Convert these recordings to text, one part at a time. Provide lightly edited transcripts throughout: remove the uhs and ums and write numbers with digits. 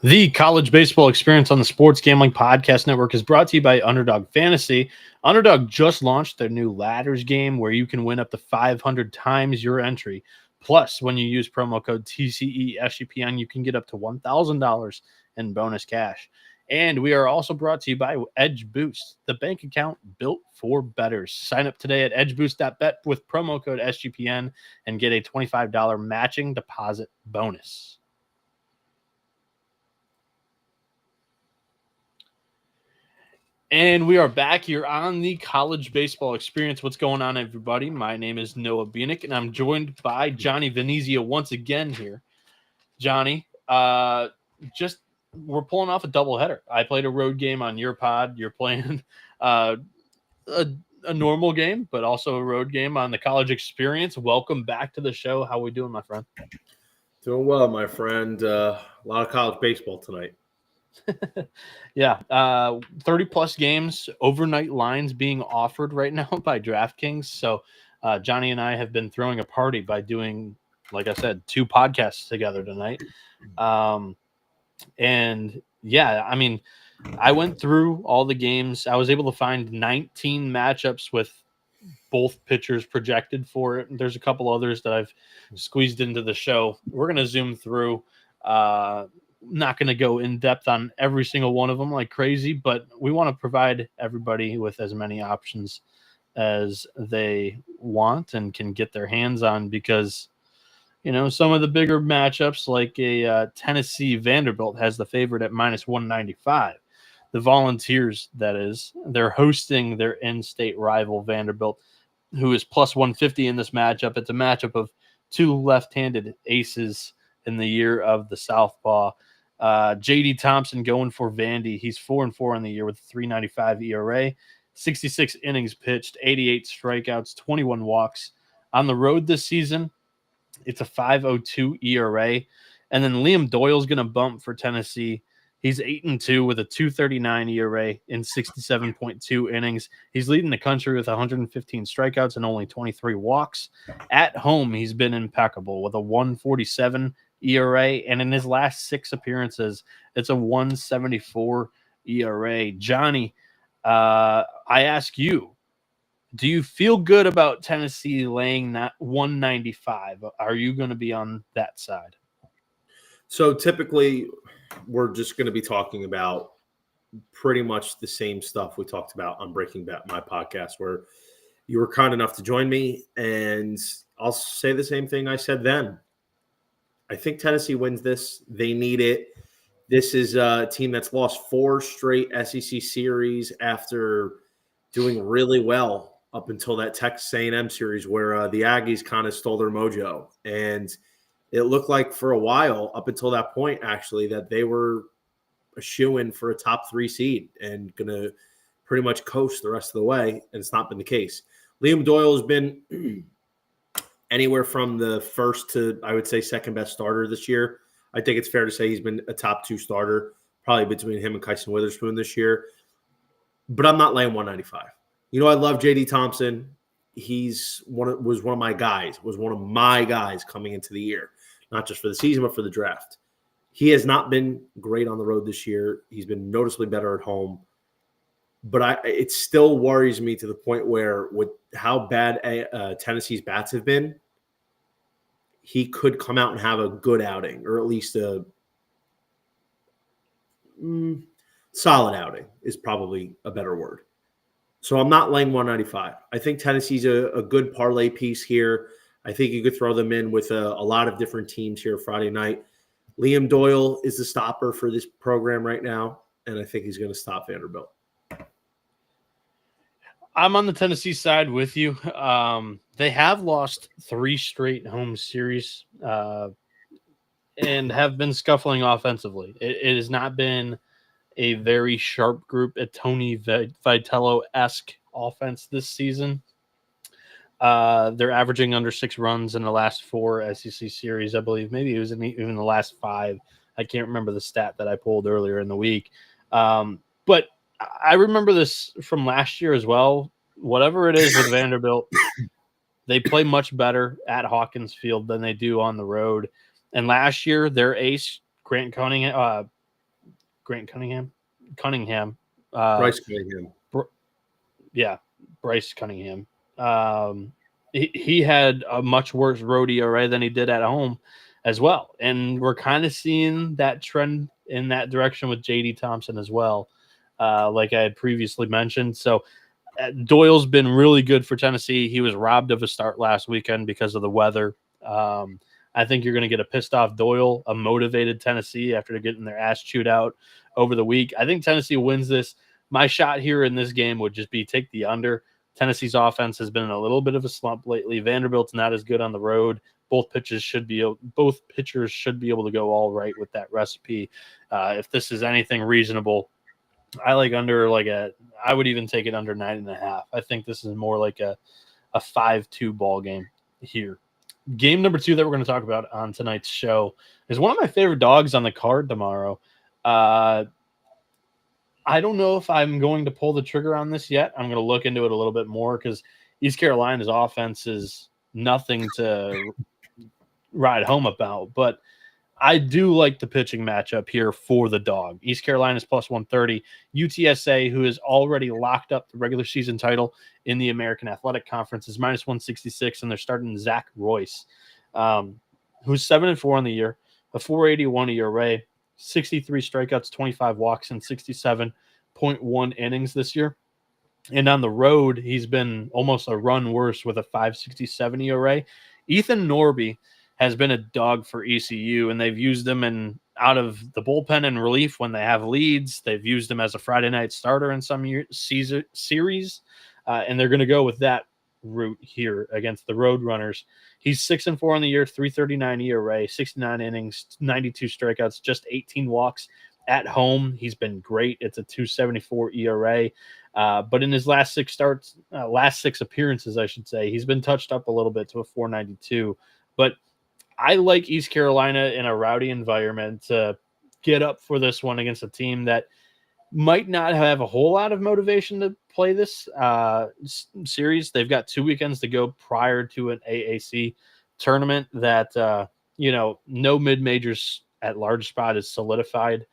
The college baseball experience on the Sports Gambling Podcast Network is brought to you by Underdog Fantasy. Underdog just launched their new ladders game where you can win up to 500 times your entry. Plus, when you use promo code TCESGPN, you can get up to $1,000 in bonus cash. And we are also brought to you by Edge Boost, the bank account built for bettors. Sign up today at edgeboost.bet with promo code SGPN and get a $25 matching deposit bonus. And we are back here on the college baseball experience. What's going on, everybody? My name is Noah Bieniek, and I'm joined by Johnny Venezia once again here. Johnny, we're pulling off a doubleheader. I played a road game on your pod. You're playing a normal game, but also a road game on the college experience. Welcome back to the show. How are we doing, my friend? Doing well, my friend. A lot of college baseball tonight. Yeah, 30 plus games, overnight lines being offered right now by DraftKings. So Johnny and I have been throwing a party by doing, like I said, 2 podcasts together tonight. And yeah, I mean, I went through all the games. I was able to find 19 matchups with both pitchers projected for it. There's a couple others that I've squeezed into the show. We're going to zoom through. Not going to go in depth on every single one of them like crazy, but we want to provide everybody with as many options as they want and can get their hands on, because, you know, some of the bigger matchups like a Tennessee Vanderbilt has the favorite at minus 195. The Volunteers, that is, they're hosting their in-state rival Vanderbilt, who is plus 150 in this matchup. It's a matchup of 2 left-handed aces in the year of the Southpaw. J.D. Thompson going for Vandy. He's 4-4 in the year with a 3.95 ERA, 66 innings pitched, 88 strikeouts, 21 walks. On the road this season, it's a 5.02 ERA. And then Liam Doyle's going to bump for Tennessee. He's 8-2 with a 2.39 ERA in 67.2 innings. He's leading the country with 115 strikeouts and only 23 walks. At home, he's been impeccable with a 1.47 ERA, and in his last 6 appearances, it's a 1.74 ERA. Johnny, I ask you, do you feel good about Tennessee laying that 195? Are you going to be on that side? So typically, we're just going to be talking about pretty much the same stuff we talked about on Breaking Bet, my podcast, where you were kind enough to join me, and I'll say the same thing I said then. I think Tennessee wins this. They need it. This is a team that's lost 4 straight SEC series after doing really well up until that Texas A&M series where the Aggies kind of stole their mojo. And it looked like for a while, up until that point, actually, that they were a shoo-in for a top 3 seed and going to pretty much coast the rest of the way. And it's not been the case. Liam Doyle has been anywhere from the first to, I would say, second best starter this year. I think it's fair to say he's been a top 2 starter, probably between him and Kyson Witherspoon this year. But I'm not laying 195. You know, I love J.D. Thompson. Was one of my guys coming into the year, not just for the season, but for the draft. He has not been great on the road this year. He's been noticeably better at home. But it still worries me to the point where with how bad Tennessee's bats have been, he could come out and have a good outing, or at least a solid outing is probably a better word. So I'm not laying 195. I think Tennessee's a good parlay piece here. I think you could throw them in with a lot of different teams here Friday night. Liam Doyle is the stopper for this program right now, and I think he's going to stop Vanderbilt. I'm on the Tennessee side with you. They have lost 3 straight home series and have been scuffling offensively. It has not been a very sharp group, a Tony Vitello-esque offense this season. They're averaging under 6 runs in the last 4 SEC series, I believe. Maybe it was even the last 5. I can't remember the stat that I pulled earlier in the week. But I remember this from last year as well. Whatever it is with Vanderbilt, they play much better at Hawkins Field than they do on the road. And last year, their ace, Grant Cunningham, Grant Cunningham. Bryce Cunningham. Bryce Cunningham. He had a much worse road ERA than he did at home as well. And we're kind of seeing that trend in that direction with J.D. Thompson as well, like I had previously mentioned. So Doyle's been really good for Tennessee. He was robbed of a start last weekend because of the weather. I think you're going to get a pissed off Doyle, a motivated Tennessee after getting their ass chewed out over the week. I think Tennessee wins this. My shot here in this game would just be take the under. Tennessee's offense has been in a little bit of a slump lately. Vanderbilt's not as good on the road. Both pitchers should be able to go all right with that recipe. If this is anything reasonable, I like under I would even take it under 9.5. I think this is more like a 5-2 ball game here. Game number 2 that we're going to talk about on tonight's show is one of my favorite dogs on the card tomorrow. I don't know if I'm going to pull the trigger on this yet. I'm going to look into it a little bit more because East Carolina's offense is nothing to ride home about. But I do like the pitching matchup here for the dog. East Carolina's plus 130. UTSA, who has already locked up the regular season title in the American Athletic Conference, is minus 166, and they're starting Zach Royce, who's 7-4 on the year, a 4.81 ERA, 63 strikeouts, 25 walks, and 67.1 innings this year. And on the road, he's been almost a run worse with a 5.67 ERA. Ethan Norby has been a dog for ECU, and they've used him out of the bullpen in relief when they have leads. They've used him as a Friday night starter in some series, and they're going to go with that route here against the Roadrunners. He's 6-4 on the year, 3.39 ERA, 69 innings, 92 strikeouts, just 18 walks at home. He's been great. It's a 2.74 ERA. But in his last 6 appearances, I should say, he's been touched up a little bit to a 4.92. But I like East Carolina in a rowdy environment to get up for this one against a team that might not have a whole lot of motivation to play this series. They've got 2 weekends to go prior to an AAC tournament that, no mid-majors at large spot is solidified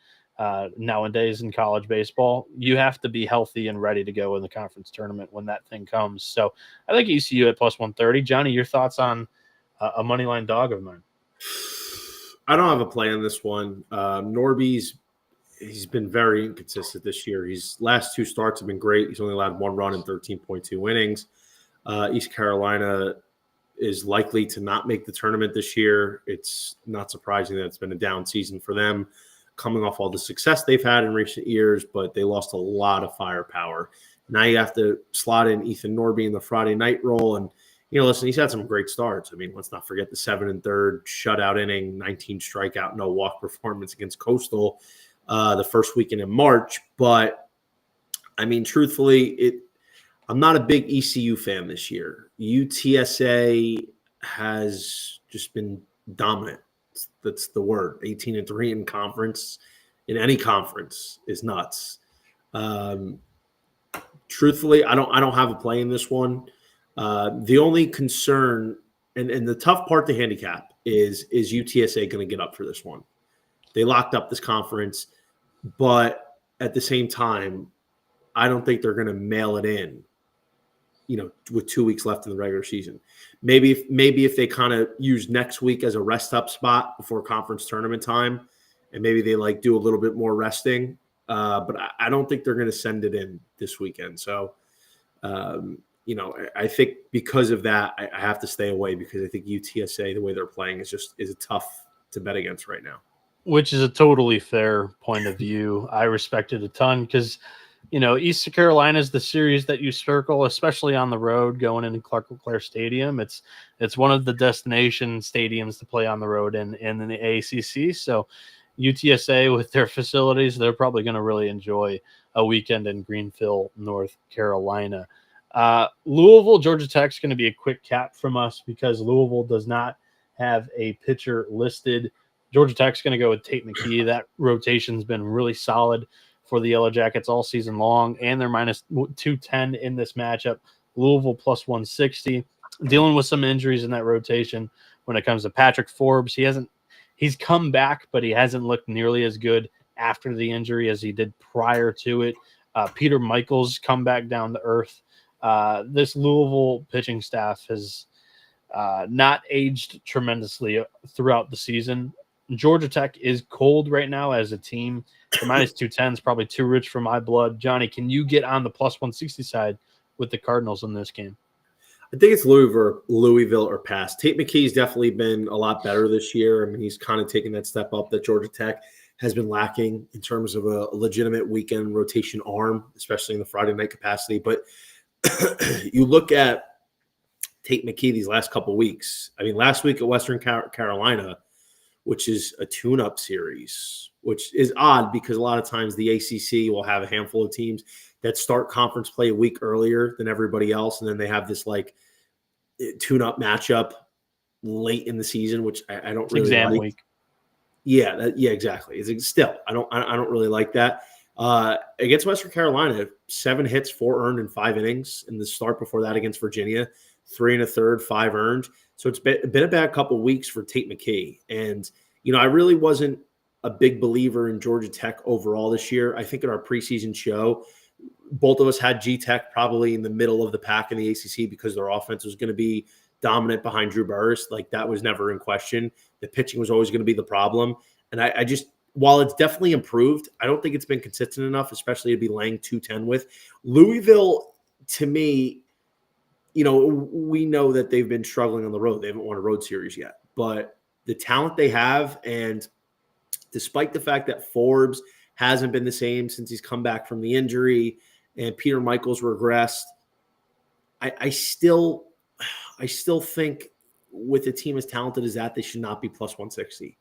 nowadays in college baseball. You have to be healthy and ready to go in the conference tournament when that thing comes. So I think ECU at plus 130. Johnny, your thoughts on a money line dog of mine? I don't have a play on this one. Norby's he's been very inconsistent this year. His last 2 starts have been great. He's only allowed 1 run in 13.2 innings. East Carolina is likely to not make the tournament this year. It's not surprising that it's been a down season for them, coming off all the success they've had in recent years, but they lost a lot of firepower. Now you have to slot in Ethan Norby in the Friday night role. And, listen, he's had some great starts. I mean, let's not forget the 7 1/3 shutout inning, 19 strikeout, no walk performance against Coastal the first weekend in March. But, I mean, truthfully, I'm not a big ECU fan this year. UTSA has just been dominant. That's the word. 18-3 in conference, in any conference, is nuts. Truthfully, I don't have a play in this one. The only concern and the tough part to handicap is UTSA going to get up for this one? They locked up this conference, but at the same time, I don't think they're going to mail it in, with 2 weeks left in the regular season. Maybe if they kind of use next week as a rest up spot before conference tournament time, and maybe they do a little bit more resting. But I don't think they're going to send it in this weekend. So, I think because of that, I have to stay away because I think UTSA, the way they're playing, is tough to bet against right now. Which is a totally fair point of view. I respect it a ton because, East Carolina is the series that you circle, especially on the road going into Clark LeClaire Stadium. It's one of the destination stadiums to play on the road in the AACC. So UTSA with their facilities, they're probably going to really enjoy a weekend in Greenville, North Carolina. Louisville, Georgia Tech is going to be a quick cap from us because Louisville does not have a pitcher listed. Georgia Tech's going to go with Tate McKee. That rotation's been really solid for the Yellow Jackets all season long, and they're minus 210 in this matchup. Louisville plus 160, dealing with some injuries in that rotation. When it comes to Patrick Forbes, he's come back, but he hasn't looked nearly as good after the injury as he did prior to it. Peter Michaels come back down to earth. This Louisville pitching staff has not aged tremendously throughout the season. Georgia Tech is cold right now as a team. The minus 210 is probably too rich for my blood. Johnny, can you get on the plus 160 side with the Cardinals in this game? I think it's Louisville or pass. Tate McKee's definitely been a lot better this year. I mean, he's kind of taken that step up that Georgia Tech has been lacking in terms of a legitimate weekend rotation arm, especially in the Friday night capacity. But you look at Tate McKee these last couple of weeks. I mean, last week at Western Carolina, which is a tune-up series, which is odd because a lot of times the ACC will have a handful of teams that start conference play a week earlier than everybody else, and then they have this like tune-up matchup late in the season, which I don't really exam like. Week. Yeah, exactly. It's still I don't really like that. Against Western Carolina, 7 hits, 4 earned in 5 innings. In the start before that against Virginia, 3 1/3, 5 earned. So it's been a bad couple of weeks for Tate McKee. And, I really wasn't a big believer in Georgia Tech overall this year. I think in our preseason show, both of us had G-Tech probably in the middle of the pack in the ACC because their offense was going to be dominant behind Drew Burress. Like, that was never in question. The pitching was always going to be the problem. And I just, while it's definitely improved, I don't think it's been consistent enough, especially to be laying 210 with. Louisville, to me, we know that they've been struggling on the road. They haven't won a road series yet. But the talent they have, and despite the fact that Forbes hasn't been the same since he's come back from the injury and Peter Michaels regressed, I still think with a team as talented as that, they should not be plus 160.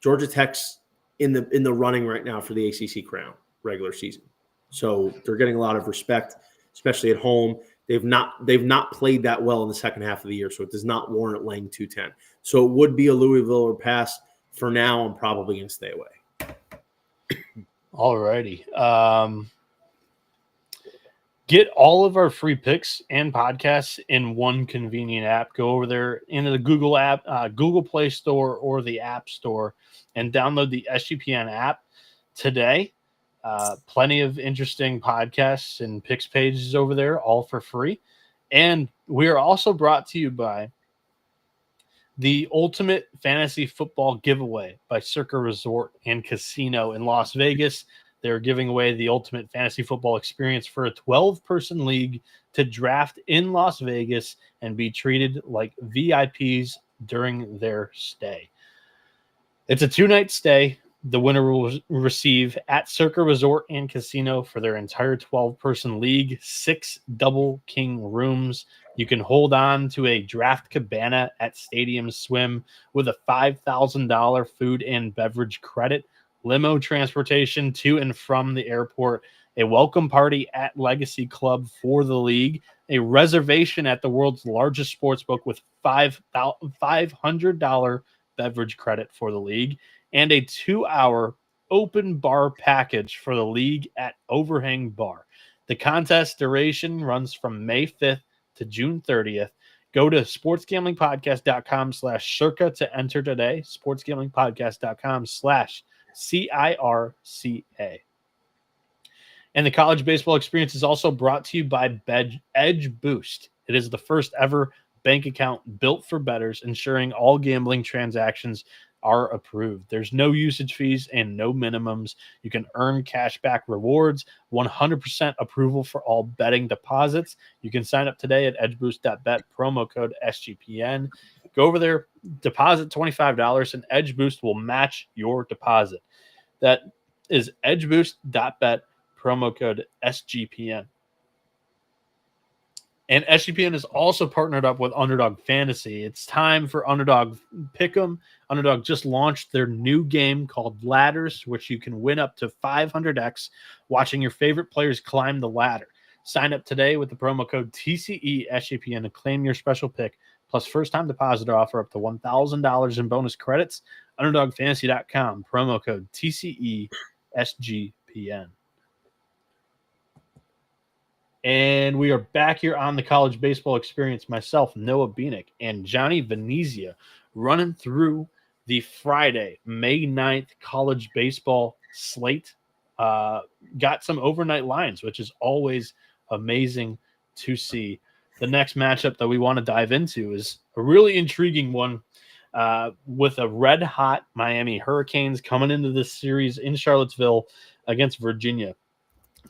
Georgia Tech's in the running right now for the ACC crown regular season. So they're getting a lot of respect, especially at home. They've not played that well in the second half of the year, so it does not warrant laying 210. So it would be a Louisville or pass. For now, I'm probably going to stay away. All righty. Get all of our free picks and podcasts in one convenient app. Go over there into the Google app, Google Play Store, or the App Store, and download the SGPN app today. Plenty of interesting podcasts and picks pages over there, all for free. And we are also brought to you by the Ultimate Fantasy Football Giveaway by Circa Resort and Casino in Las Vegas. They're giving away the ultimate fantasy football experience for a 12-person league to draft in Las Vegas and be treated like VIPs during their stay. It's a 2-night stay. The winner will receive at Circa Resort and Casino for their entire 12-person league, 6 double king rooms. You can hold on to a draft cabana at Stadium Swim with a $5,000 food and beverage credit, limo transportation to and from the airport, a welcome party at Legacy Club for the league, a reservation at the world's largest sportsbook with $500 beverage credit for the league, and a 2-hour open bar package for the league at Overhang Bar. The contest duration runs from May 5th to June 30th. Go to sportsgamblingpodcast.com/circa to enter today. sportsgamblingpodcast.com/CIRCA. And the college baseball experience is also brought to you by Edge Boost. It is the first ever bank account built for bettors, ensuring all gambling transactions are approved. There's no usage fees and no minimums. You can earn cashback rewards, 100% approval for all betting deposits. You can sign up today at edgeboost.bet, promo code SGPN. Go over there, deposit $25, and Edge Boost will match your deposit. That is edgeboost.bet, promo code SGPN. And SGPN is also partnered up with Underdog Fantasy. It's time for Underdog Pick'em. Underdog just launched their new game called Ladders, which you can win up to 500x watching your favorite players climb the ladder. Sign up today with the promo code TCESGPN to claim your special pick, plus first-time depositor offer up to $1,000 in bonus credits. UnderdogFantasy.com, promo code TCESGPN. And we are back here on the college baseball experience. Myself, Noah Bieniek, and Johnny Venezia running through the Friday, May 9th college baseball slate got some overnight lines, which is always amazing to see. The next matchup that we want to dive into is a really intriguing one with a red-hot Miami Hurricanes coming into this series in Charlottesville against Virginia.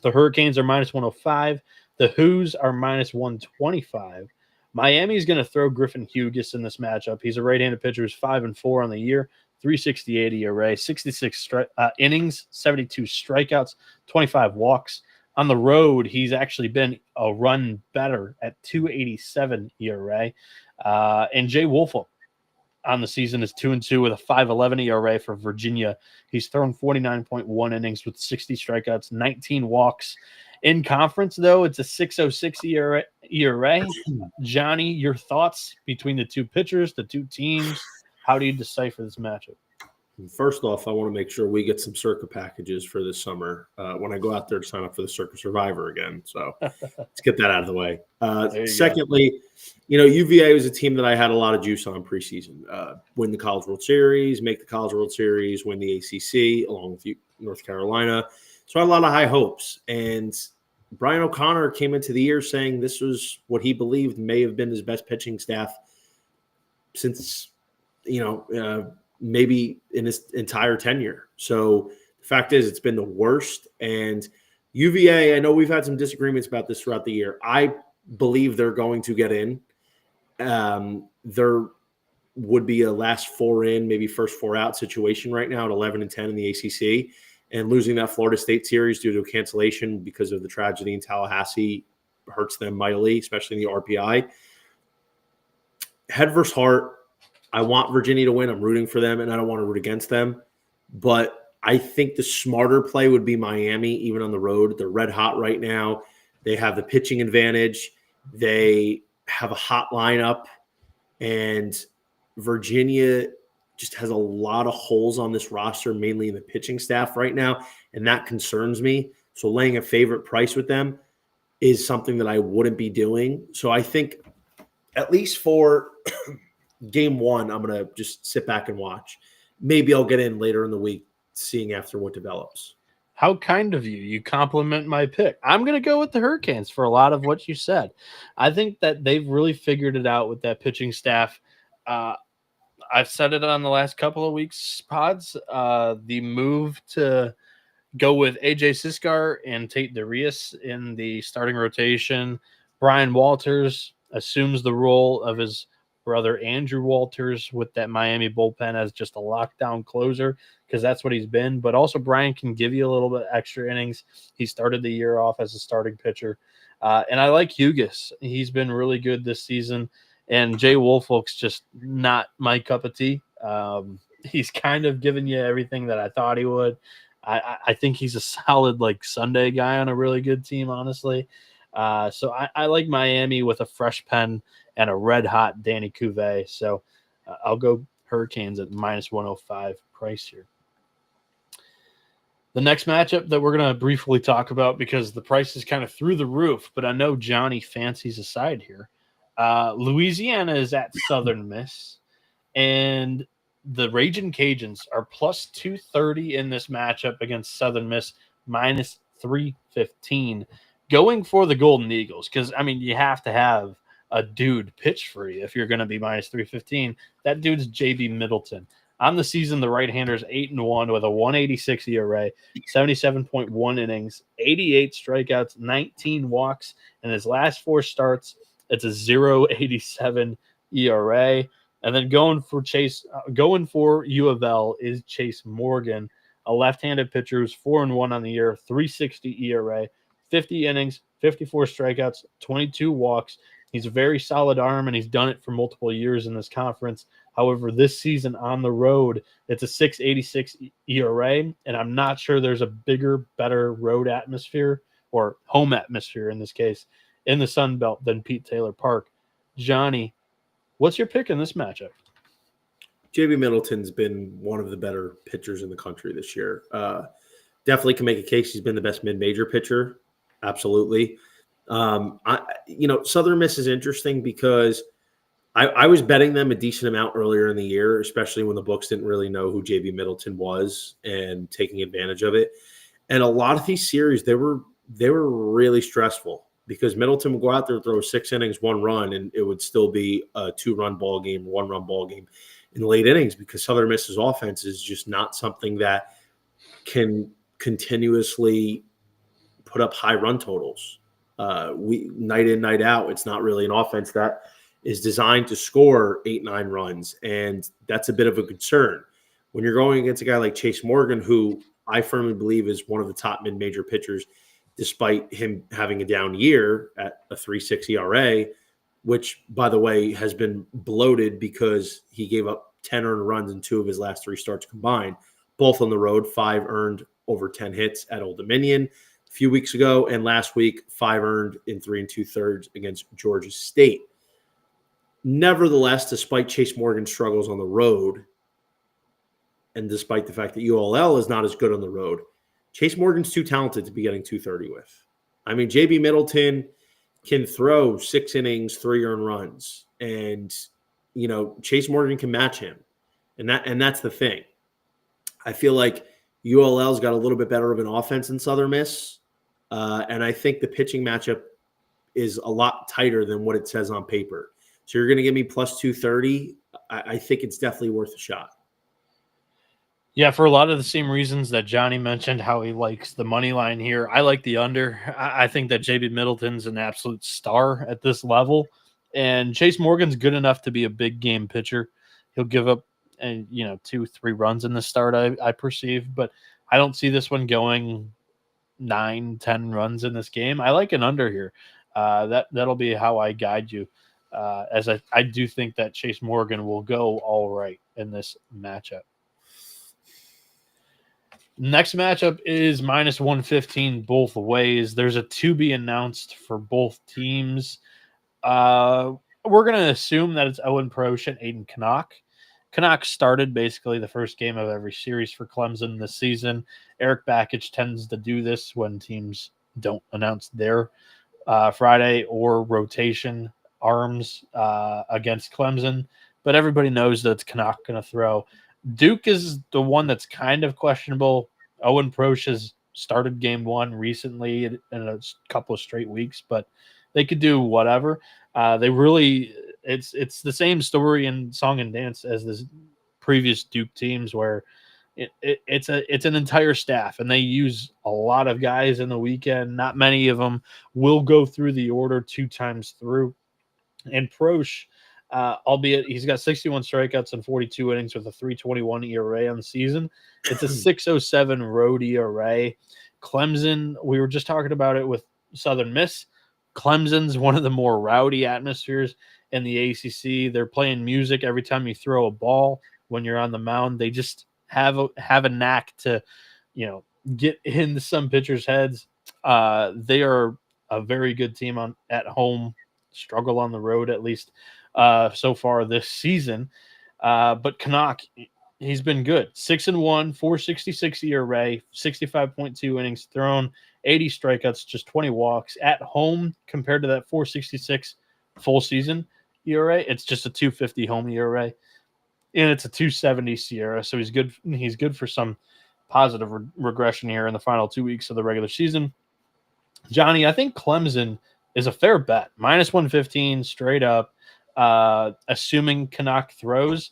The Hurricanes are minus 105. The Who's are minus 125. Miami is going to throw Griffin Hughes in this matchup. He's a right-handed pitcher who's 5-4 on the year, 368 ERA, 66 innings, 72 strikeouts, 25 walks. On the road, he's actually been a run better at 287 ERA. And Jay Woolfolk on the season is 2-2 with a 5.11 ERA for Virginia. He's thrown 49.1 innings with 60 strikeouts, 19 walks. In conference, though, it's a 6.06 ERA. Johnny, your thoughts between the two pitchers, the two teams? How do you decipher this matchup? First off, I want to make sure we get some Circa packages for this summer when I go out there to sign up for the Circa Survivor again. So let's get that out of the way. Secondly, UVA was a team that I had a lot of juice on preseason. Win the College World Series, make the College World Series, win the ACC along with North Carolina. So I had a lot of high hopes. And Brian O'Connor came into the year saying this was what he believed may have been his best pitching staff since, maybe in his entire tenure. So the fact is it's been the worst. And UVA, I know we've had some disagreements about this throughout the year. I believe they're going to get in. There would be a last four in, maybe first four out situation right now at 11-10 in the ACC. And losing that Florida State series due to a cancellation because of the tragedy in Tallahassee hurts them mightily, especially in the RPI. Head versus heart, I want Virginia to win. I'm rooting for them, and I don't want to root against them. But I think the smarter play would be Miami, even on the road. They're red hot right now. They have the pitching advantage. They have a hot lineup. And Virginia just has a lot of holes on this roster, mainly in the pitching staff right now, and that concerns me. So laying a favorite price with them is something that I wouldn't be doing. So I think at least for game one, I'm going to just sit back and watch. Maybe I'll get in later in the week, seeing after what develops. How kind of you. You compliment my pick. I'm going to go with the Hurricanes for a lot of what you said. I think that they've really figured it out with that pitching staff. I've said it on the last couple of weeks' pods. The move to go with AJ Siskar and Tate Darius in the starting rotation. Brian Walters assumes the role of his brother Andrew Walters with that Miami bullpen as just a lockdown closer, because that's what he's been. But also Brian can give you a little bit extra innings. He started the year off as a starting pitcher. And I like Hughes. He's been really good this season. And Jay Woolfolk's just not my cup of tea. He's kind of given you everything that I thought he would. I think he's a solid Sunday guy on a really good team, honestly. So I like Miami with a fresh pen and a red-hot Danny Cuvée. So I'll go Hurricanes at minus 105 price here. The next matchup that we're going to briefly talk about, because the price is kind of through the roof, but I know Johnny fancies a side here. Louisiana is at Southern Miss, and the Ragin' Cajuns are plus 230 in this matchup against Southern Miss, minus 315. Going for the Golden Eagles, because, you have to have a dude pitch for you if you're going to be minus 315. That dude's J.B. Middleton. On the season, the right-hander's 8-1 with a 186 ERA, 77.1 innings, 88 strikeouts, 19 walks. In his last four starts, it's a 0.87 ERA. And then going for U of L is Chase Morgan, a left-handed pitcher who's 4-1 on the year, 360 ERA, 50 innings, 54 strikeouts, 22 walks. He's a very solid arm, and he's done it for multiple years in this conference. However, this season on the road, it's a 6.86 ERA, and I'm not sure there's a bigger, better road atmosphere, or home atmosphere in this case, in the Sun Belt than Pete Taylor Park. Johnny, what's your pick in this matchup? J.B. Middleton's been one of the better pitchers in the country this year. Definitely can make a case he's been the best mid-major pitcher. Absolutely. Southern Miss is interesting because I was betting them a decent amount earlier in the year, especially when the books didn't really know who JB Middleton was and taking advantage of it. And a lot of these series, they were really stressful because Middleton would go out there, throw 6 innings, 1 run, and it would still be a 2-run ball game, 1-run ball game in the late innings because Southern Miss's offense is just not something that can continuously put up high run totals. Night in, night out, it's not really an offense that is designed to score 8-9 runs, and that's a bit of a concern. When you're going against a guy like Chase Morgan, who I firmly believe is one of the top mid-major pitchers, despite him having a down year at a 3.6 ERA, which, by the way, has been bloated because he gave up 10 earned runs in 2 of his last 3 starts combined, both on the road, 5 earned over 10 hits at Old Dominion a few weeks ago, and last week, 5 earned in 3 2/3 against Georgia State. Nevertheless, despite Chase Morgan's struggles on the road, and despite the fact that ULL is not as good on the road, Chase Morgan's too talented to be getting 230 with. I mean, JB Middleton can throw 6 innings, 3 earned runs, and Chase Morgan can match him, and that's the thing. I feel like ULL's got a little bit better of an offense than Southern Miss, and I think the pitching matchup is a lot tighter than what it says on paper. So you're going to give me plus 230. I think it's definitely worth a shot. Yeah, for a lot of the same reasons that Johnny mentioned, how he likes the money line here. I like the under. I think that JB Middleton's an absolute star at this level, and Chase Morgan's good enough to be a big game pitcher. He'll give up, 2-3 runs in the start, I perceive, but I don't see this one going 9-10 runs in this game. I like an under here. That'll be how I guide you, as I do think that Chase Morgan will go all right in this matchup. Next matchup is minus 115 both ways. There's a to be announced for both teams. We're going to assume that it's Owen Prosh and Aiden Canuck. Canuck started basically the first game of every series for Clemson this season. Eric Bakich tends to do this when teams don't announce their Friday or rotation arms against Clemson. But everybody knows that it's Canuck going to throw. Duke is the one that's kind of questionable. Owen Prosh has started game 1 recently in a couple of straight weeks, but they could do whatever. It's the same story in song and dance as the previous Duke teams, where it's an entire staff, and they use a lot of guys in the weekend. Not many of them will go through the order 2 times through. And Prosh, albeit he's got 61 strikeouts and 42 innings with a 3.21 ERA on the season. It's a 6.07 road ERA. Clemson, we were just talking about it with Southern Miss. Clemson's one of the more rowdy atmospheres in the ACC. They're playing music every time you throw a ball when you're on the mound. They just have a knack to, get into some pitchers' heads. They are a very good team at home. Struggle on the road, at least so far this season. But Canuck, he's been good. 6-1, 4.66 ERA, 65.2 innings thrown, 80 strikeouts, just 20 walks at home compared to that 4.66 full season ERA. It's just a 2.50 home ERA, and it's a 2.70 Sierra. So he's good. He's good for some positive regression here in the final 2 weeks of the regular season. Johnny, I think Clemson is a fair bet. Minus 115 straight up, assuming Canuck throws.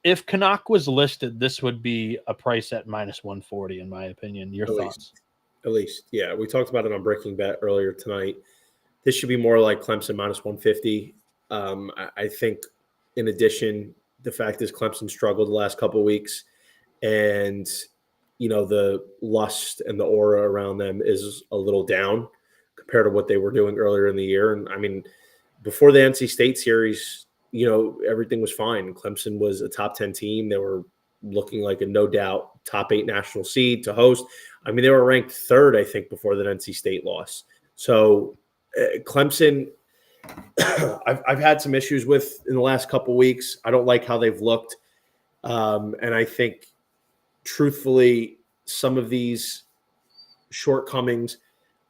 If Canuck was listed, this would be a price at minus 140, in my opinion. Your thoughts? At least, yeah. We talked about it on Breaking Bet earlier tonight. This should be more like Clemson minus 150. I think, in addition, the fact is Clemson struggled the last couple of weeks, and the lust and the aura around them is a little down compared to what they were doing earlier in the year. And I mean, before the NC State series, everything was fine. Clemson was a top 10 team. They were looking like a no doubt top 8 national seed to host. I mean, they were ranked 3rd, I think, before the NC State loss. So Clemson, I've had some issues with in the last couple of weeks. I don't like how they've looked. And I think, truthfully, some of these shortcomings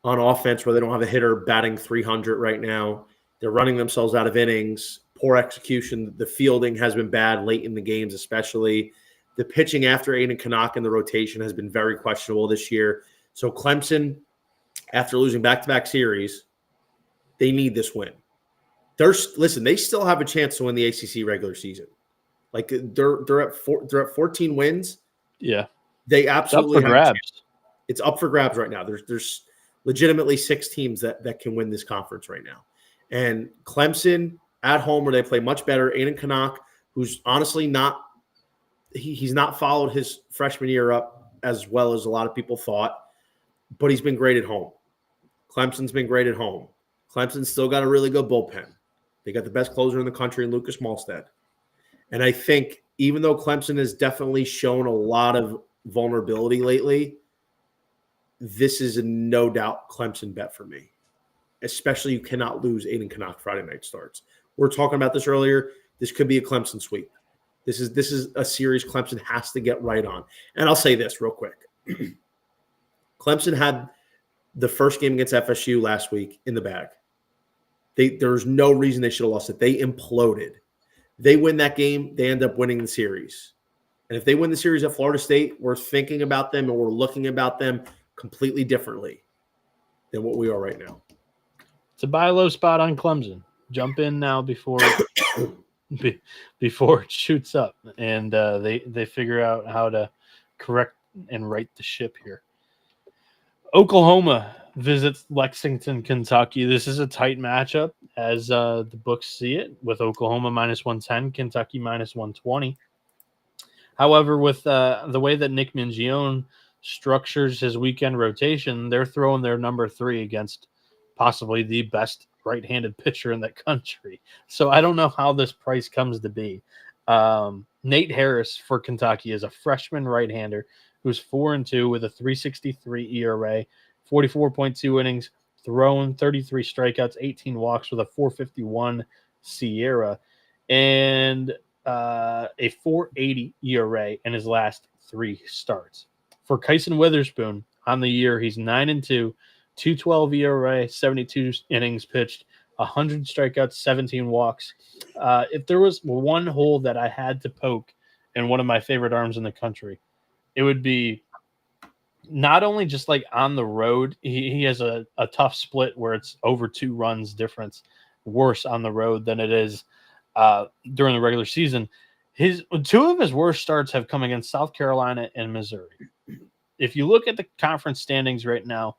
on offense where they don't have a hitter batting 300 right now They're running themselves out of innings, poor execution. The fielding has been bad late in the games, especially. The pitching after Aiden Canuck in the rotation has been very questionable this year. So Clemson, after losing back-to-back series, they need this win. They still have a chance to win the ACC regular season. Like they're at 14 wins. Yeah, they absolutely it's up for grabs. It's up for grabs right now. There's legitimately 6 teams that can win this conference right now, and Clemson at home where they play much better. Aiden Canuck, who's honestly not he's not followed his freshman year up as well as a lot of people thought, but he's been great at home. Clemson's been great at home. Clemson's still got a really good bullpen. They got the best closer in the country in Lucas Malstead. And I think even though Clemson has definitely shown a lot of vulnerability lately, this is a no doubt Clemson bet for me. Especially you cannot lose Aiden Canuck Friday night starts. We were talking about this earlier. This could be a Clemson sweep. This is a series Clemson has to get right on. And I'll say this real quick. Clemson had the first game against FSU last week in the bag. There's no reason they should have lost it. They imploded. They win that game, they end up winning the series. And if they win the series at Florida State, we're thinking about them and we're looking about them completely differently than what we are right now. It's a buy low spot on Clemson. Jump in now before it shoots up, and they figure out how to correct and right the ship here. Oklahoma visits Lexington, Kentucky. This is a tight matchup as the books see it, with Oklahoma -110, Kentucky -120. However, with the way that Nick Mingione structures his weekend rotation, they're throwing their number 3 against possibly the best right-handed pitcher in the country. So I don't know how this price comes to be. Nate Harris for Kentucky is a freshman right-hander who's 4-2 with a 3.63 ERA, 44.2 innings thrown, 33 strikeouts, 18 walks with a 4.51 SIERA, and a 4.80 ERA in his last 3 starts. For Kyson Witherspoon on the year, he's 9-2, 2.12 ERA, 72 innings pitched, 100 strikeouts, 17 walks. If there was one hole that I had to poke in one of my favorite arms in the country, it would be not only just like on the road. He has a tough split where it's over 2 runs difference worse on the road than it is during the regular season. 2 of his worst starts have come against South Carolina and Missouri. If you look at the conference standings right now,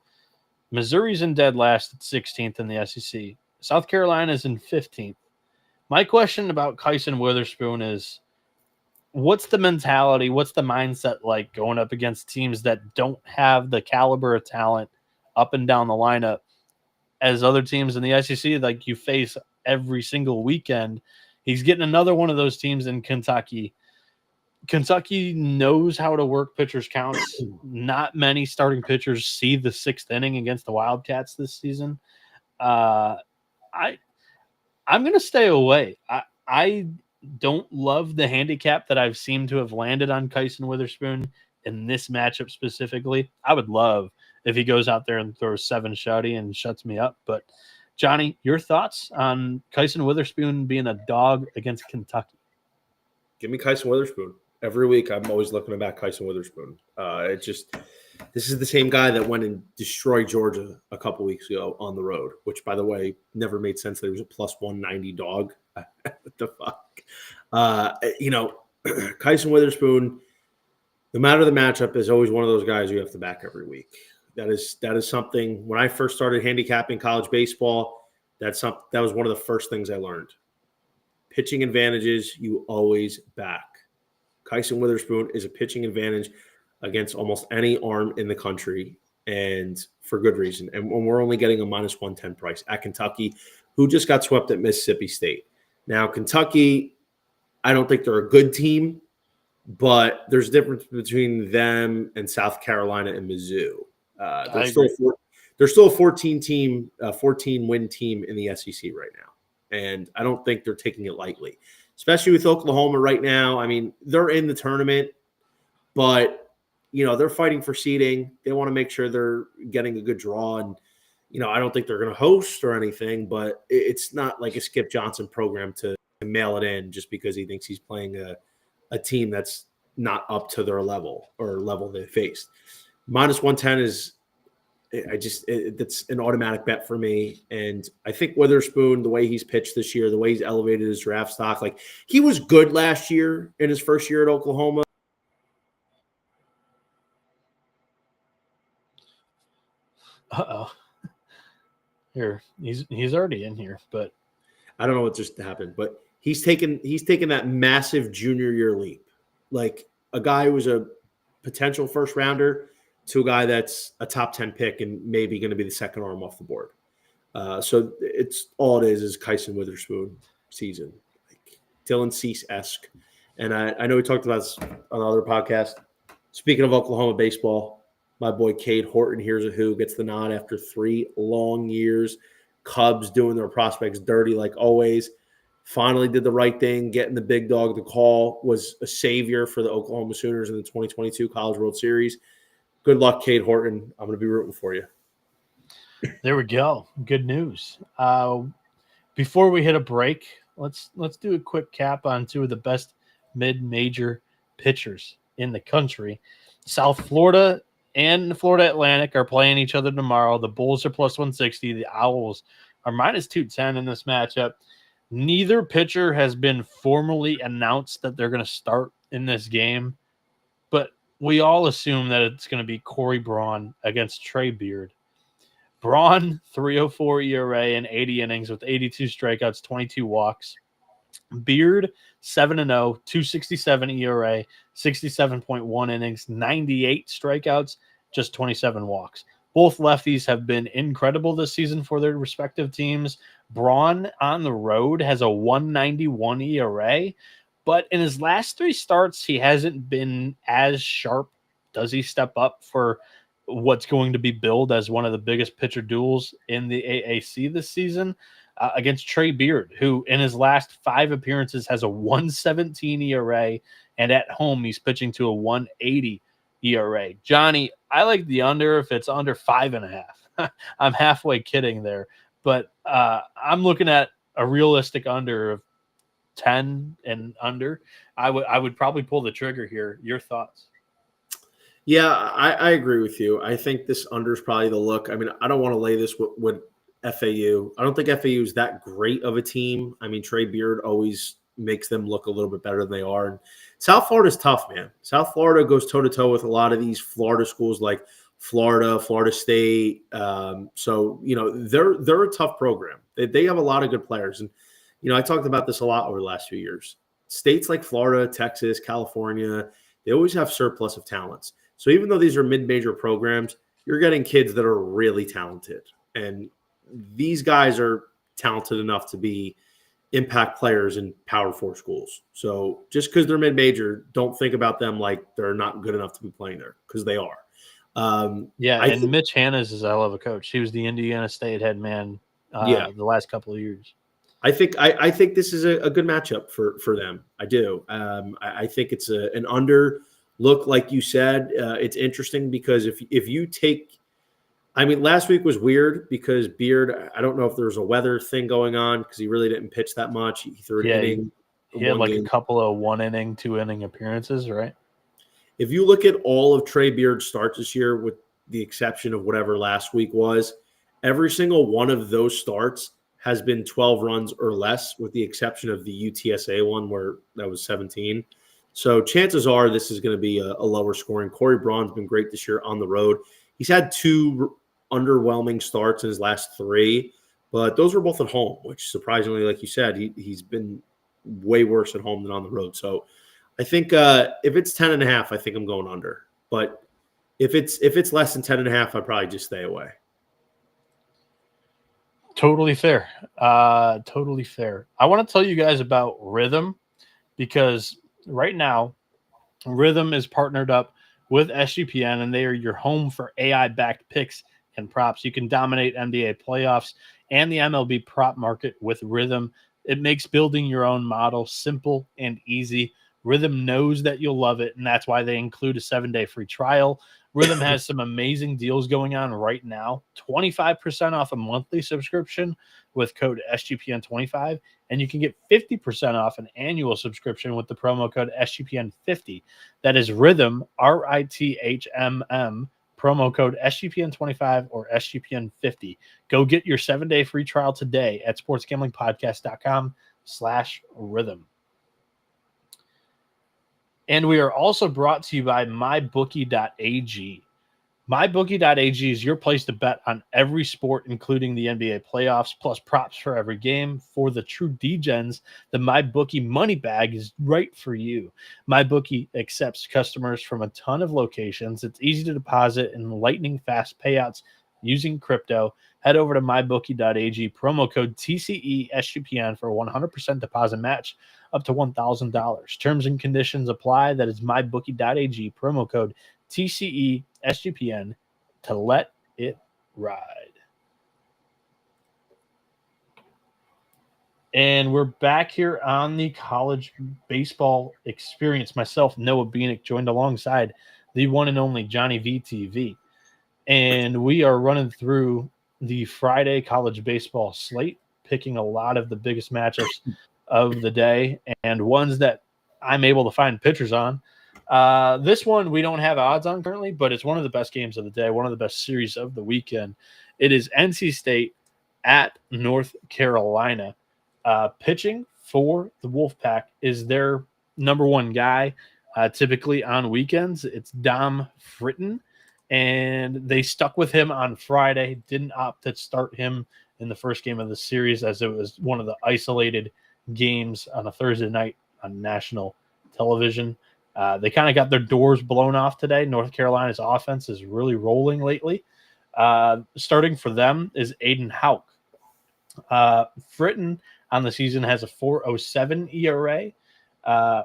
Missouri's in dead last at 16th in the SEC. South Carolina is in 15th. My question about Kyson Witherspoon is, what's the mentality? What's the mindset like going up against teams that don't have the caliber of talent up and down the lineup as other teams in the SEC like you face every single weekend? He's getting another one of those teams in Kentucky. Kentucky knows how to work pitchers' counts. Not many starting pitchers see the 6th inning against the Wildcats this season. I'm going to stay away. I don't love the handicap that I've seemed to have landed on Kyson Witherspoon in this matchup specifically. I would love if he goes out there and throws 7 shutty and shuts me up. But, Johnny, your thoughts on Kyson Witherspoon being a dog against Kentucky? Give me Kyson Witherspoon. Every week, I'm always looking about Kyson Witherspoon. This is the same guy that went and destroyed Georgia a couple weeks ago on the road, which, by the way, never made sense that he was a plus 190 dog. What the fuck? Kyson Witherspoon, no matter the matchup, is always one of those guys you have to back every week. That is something. When I first started handicapping college baseball, that was one of the first things I learned. Pitching advantages, you always back. Kyson Witherspoon is a pitching advantage against almost any arm in the country, and for good reason. And when we're only getting a -110 price at Kentucky, who just got swept at Mississippi State. Now, Kentucky, I don't think they're a good team, but there's a difference between them and South Carolina and Mizzou. They're still a 14-win team in the SEC right now, and I don't think they're taking it lightly. Especially with Oklahoma right now. I mean, they're in the tournament, but, they're fighting for seeding. They want to make sure they're getting a good draw. And, I don't think they're going to host or anything, but it's not like a Skip Johnson program to mail it in just because he thinks he's playing a team that's not up to their level or level they faced. Minus 110 is that's an automatic bet for me. And I think Witherspoon, the way he's pitched this year, the way he's elevated his draft stock, like he was good last year in his first year at Oklahoma. Uh-oh. Here, he's already in here, but I don't know what just happened, but he's taken that massive junior year leap. Like a guy who was a potential first rounder to a guy that's a top 10 pick and maybe going to be the second arm off the board. So it's all it is Kyson Witherspoon season, like Dylan Cease-esque. And I know we talked about this on another podcast. Speaking of Oklahoma baseball, my boy Cade Horton, here's a who, gets the nod after 3 long years. Cubs doing their prospects dirty like always. Finally did the right thing, getting the big dog the call, was a savior for the Oklahoma Sooners in the 2022 College World Series. Good luck, Cade Horton. I'm going to be rooting for you. There we go. Good news. Before we hit a break, let's do a quick cap on 2 of the best mid-major pitchers in the country. South Florida and Florida Atlantic are playing each other tomorrow. The Bulls are plus 160. The Owls are minus 210 in this matchup. Neither pitcher has been formally announced that they're going to start in this game, but we all assume that it's going to be Corey Braun against Trey Beard. Braun, 3.04 ERA in 80 innings with 82 strikeouts, 22 walks. Beard, 7-0, 267 ERA, 67.1 innings, 98 strikeouts, just 27 walks. Both lefties have been incredible this season for their respective teams. Braun on the road has a 191 ERA, but in his last 3 starts, he hasn't been as sharp. Does he step up for what's going to be billed as one of the biggest pitcher duels in the AAC this season against Trey Beard, who in his last 5 appearances has a 117 ERA, and at home he's pitching to a 180 ERA. Johnny, I like the under if it's under 5.5. I'm halfway kidding there, but I'm looking at a realistic under of 10 and under. I would probably pull the trigger here. Your thoughts? Yeah, I agree with you. I think this under is probably the look. I mean, I don't want to lay this with FAU. I don't think FAU is that great of a team. I mean, Trey Beard always makes them look a little bit better than they are. And South Florida is tough, man. South Florida goes toe-to-toe with a lot of these Florida schools like Florida, Florida State. So, they're a tough program. They have a lot of good players. And, I talked about this a lot over the last few years. States like Florida, Texas, California, they always have surplus of talents. So even though these are mid-major programs, you're getting kids that are really talented. And these guys are talented enough to be impact players in Power 4 schools. So just because they're mid-major, don't think about them like they're not good enough to be playing there, because they are. Mitch Hannes is a hell of a coach. He was the Indiana State head man the last couple of years. I think this is a good matchup for them. I do. I think it's an under look, like you said. It's interesting because if you take, I mean, last week was weird because Beard, I don't know if there's a weather thing going on because he really didn't pitch that much. He threw an inning. He had like a couple of 1-inning, 2-inning appearances, right? If you look at all of Trey Beard's starts this year, with the exception of whatever last week was, every single one of those starts has been 12 runs or less, with the exception of the UTSA one where that was 17. So chances are this is going to be a lower scoring. Corey Braun's been great this year on the road. He's had 2 underwhelming starts in his last 3, but those were both at home, which surprisingly, like you said, he's been way worse at home than on the road. So I think if it's 10.5, I think I'm going under. But if it's less than 10.5, I'd probably just stay away. Totally fair. Totally fair. I want to tell you guys about Rhythm, because right now Rhythm is partnered up with SGPN, and they are your home for AI-backed picks and props. You can dominate NBA playoffs and the MLB prop market with Rhythm. It makes building your own model simple and easy. Rhythm knows that you'll love it, and that's why they include a 7-day free trial. Rhythm has some amazing deals going on right now. 25% off a monthly subscription with code SGPN25, and you can get 50% off an annual subscription with the promo code SGPN50. That is Rhythm, RITHMM, promo code SGPN25 or SGPN50. Go get your 7-day free trial today at sportsgamblingpodcast.com/rhythm. And we are also brought to you by mybookie.ag. MyBookie.ag is your place to bet on every sport, including the NBA playoffs, plus props for every game. For the true degens, the MyBookie money bag is right for you. MyBookie accepts customers from a ton of locations. It's easy to deposit and lightning fast payouts using crypto. Head over to mybookie.ag, promo code TCESGPN for a 100% deposit match up to $1,000. Terms and conditions apply. That is mybookie.ag, promo code TCESGPN to let it ride. And we're back here on the college baseball experience. Myself, Noah Bieniek, joined alongside the one and only Johnny VTV. And we are running through the Friday college baseball slate, picking a lot of the biggest matchups of the day and ones that I'm able to find pictures on. This one we don't have odds on currently, but it's one of the best games of the day, one of the best series of the weekend. It is NC State at North Carolina. Pitching for the Wolfpack is their number one guy. Typically on weekends, it's Dom Fritton, and they stuck with him on Friday. Didn't opt to start him in the first game of the series, as it was one of the isolated games on a Thursday night on national television. They kind of got their doors blown off today. North Carolina's offense is really rolling lately. Starting for them is Aiden Houck. Fritton on the season has a 4.07 ERA.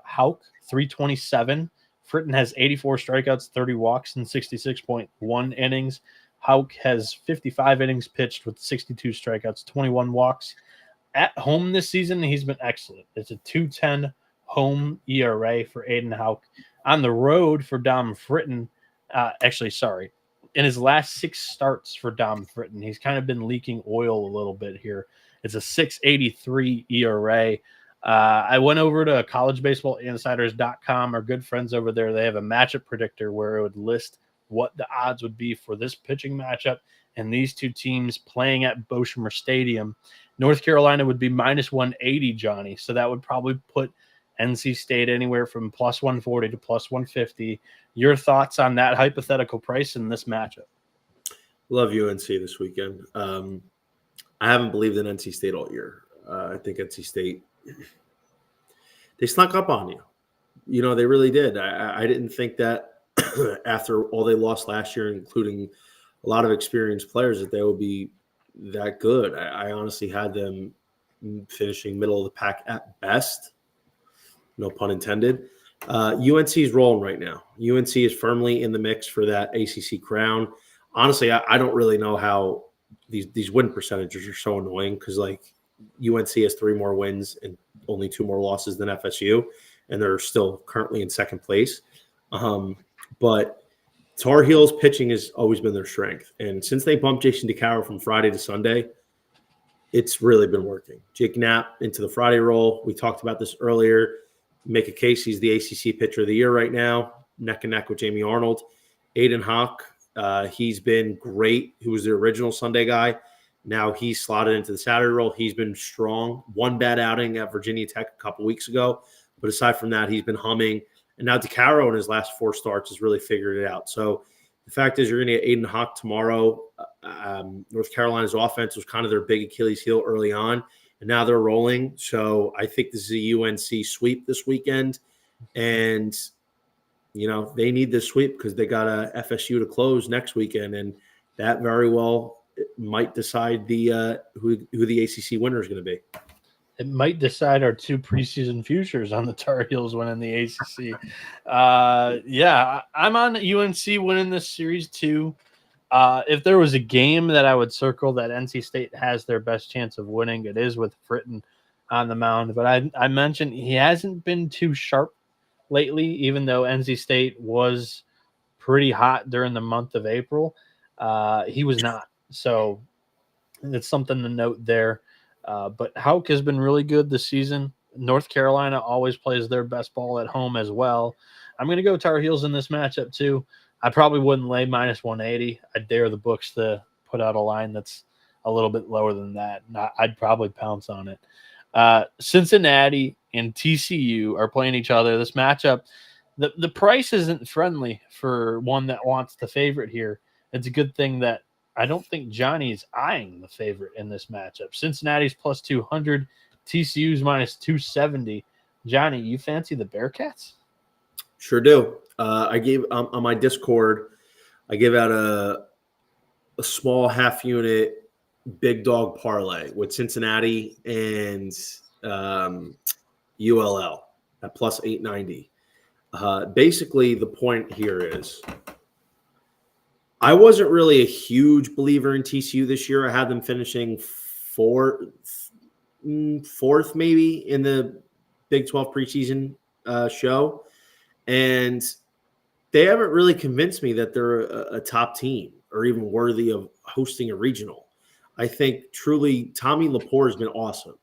Houck, 3.27. Fritton has 84 strikeouts, 30 walks, and 66.1 innings. Houck has 55 innings pitched with 62 strikeouts, 21 walks. At home this season, he's been excellent. It's a 2.10 home ERA for Aiden Houck. On the road for Dom Fritton, in his last 6 starts for Dom Fritton, he's kind of been leaking oil a little bit here. It's a 6.83 ERA. I went over to collegebaseballinsiders.com. Our good friends over there, they have a matchup predictor where it would list what the odds would be for this pitching matchup and these two teams playing at Boshamer Stadium. North Carolina would be minus 180, Johnny. So that would probably put NC State anywhere from plus 140 to plus 150. Your thoughts on that hypothetical price in this matchup? Love UNC this weekend. I haven't believed in NC State all year. I think NC State, they snuck up on you. You know, they really did. I didn't think that after all they lost last year, including a lot of experienced players, that they would be that good. I honestly had them finishing middle of the pack at best. No pun intended. UNC is rolling right now. UNC is firmly in the mix for that ACC crown. Honestly, I don't really know how these win percentages are so annoying, because like UNC has 3 more wins and only 2 more losses than FSU, and they're still currently in second place. But Tar Heels pitching has always been their strength. And since they bumped Jason DeCaro from Friday to Sunday, it's really been working. Jake Knapp into the Friday role. We talked about this earlier. Make a case he's the ACC pitcher of the year right now, neck and neck with Jamie Arnold. Aiden Houck, he's been great. He was the original Sunday guy. Now he's slotted into the Saturday role. He's been strong. 1 bad outing at Virginia Tech a couple weeks ago. But aside from that, he's been humming. And now DeCaro in his last 4 starts has really figured it out. So the fact is, you're going to get Aiden Houck tomorrow. North Carolina's offense was kind of their big Achilles heel early on, and now they're rolling. So I think this is a UNC sweep this weekend. And, you know, they need this sweep because they got a FSU to close next weekend, and that very well might decide the who the ACC winner is going to be. It might decide our 2 preseason futures on the Tar Heels winning the ACC. Yeah, I'm on UNC winning this series too. If there was a game that I would circle that NC State has their best chance of winning, it is with Fritton on the mound. But I mentioned he hasn't been too sharp lately, even though NC State was pretty hot during the month of April. He was not. So it's something to note there. But Houck has been really good this season. North Carolina always plays their best ball at home as well. I'm going to go Tar Heels in this matchup too. I probably wouldn't lay minus 180. I dare the books to put out a line that's a little bit lower than that. I'd probably pounce on it. Cincinnati and TCU are playing each other. This matchup, the price isn't friendly for one that wants the favorite here. It's a good thing that I don't think Johnny's eyeing the favorite in this matchup. Cincinnati's plus 200, TCU's minus 270. Johnny, you fancy the Bearcats? Sure do. I gave on my Discord, I gave out a small half unit big dog parlay with Cincinnati and ULL at plus 890. Basically, the point here is I wasn't really a huge believer in TCU this year. I had them finishing fourth maybe in the Big 12 preseason show. And they haven't really convinced me that they're a top team or even worthy of hosting a regional. I think truly Tommy Lepore has been awesome.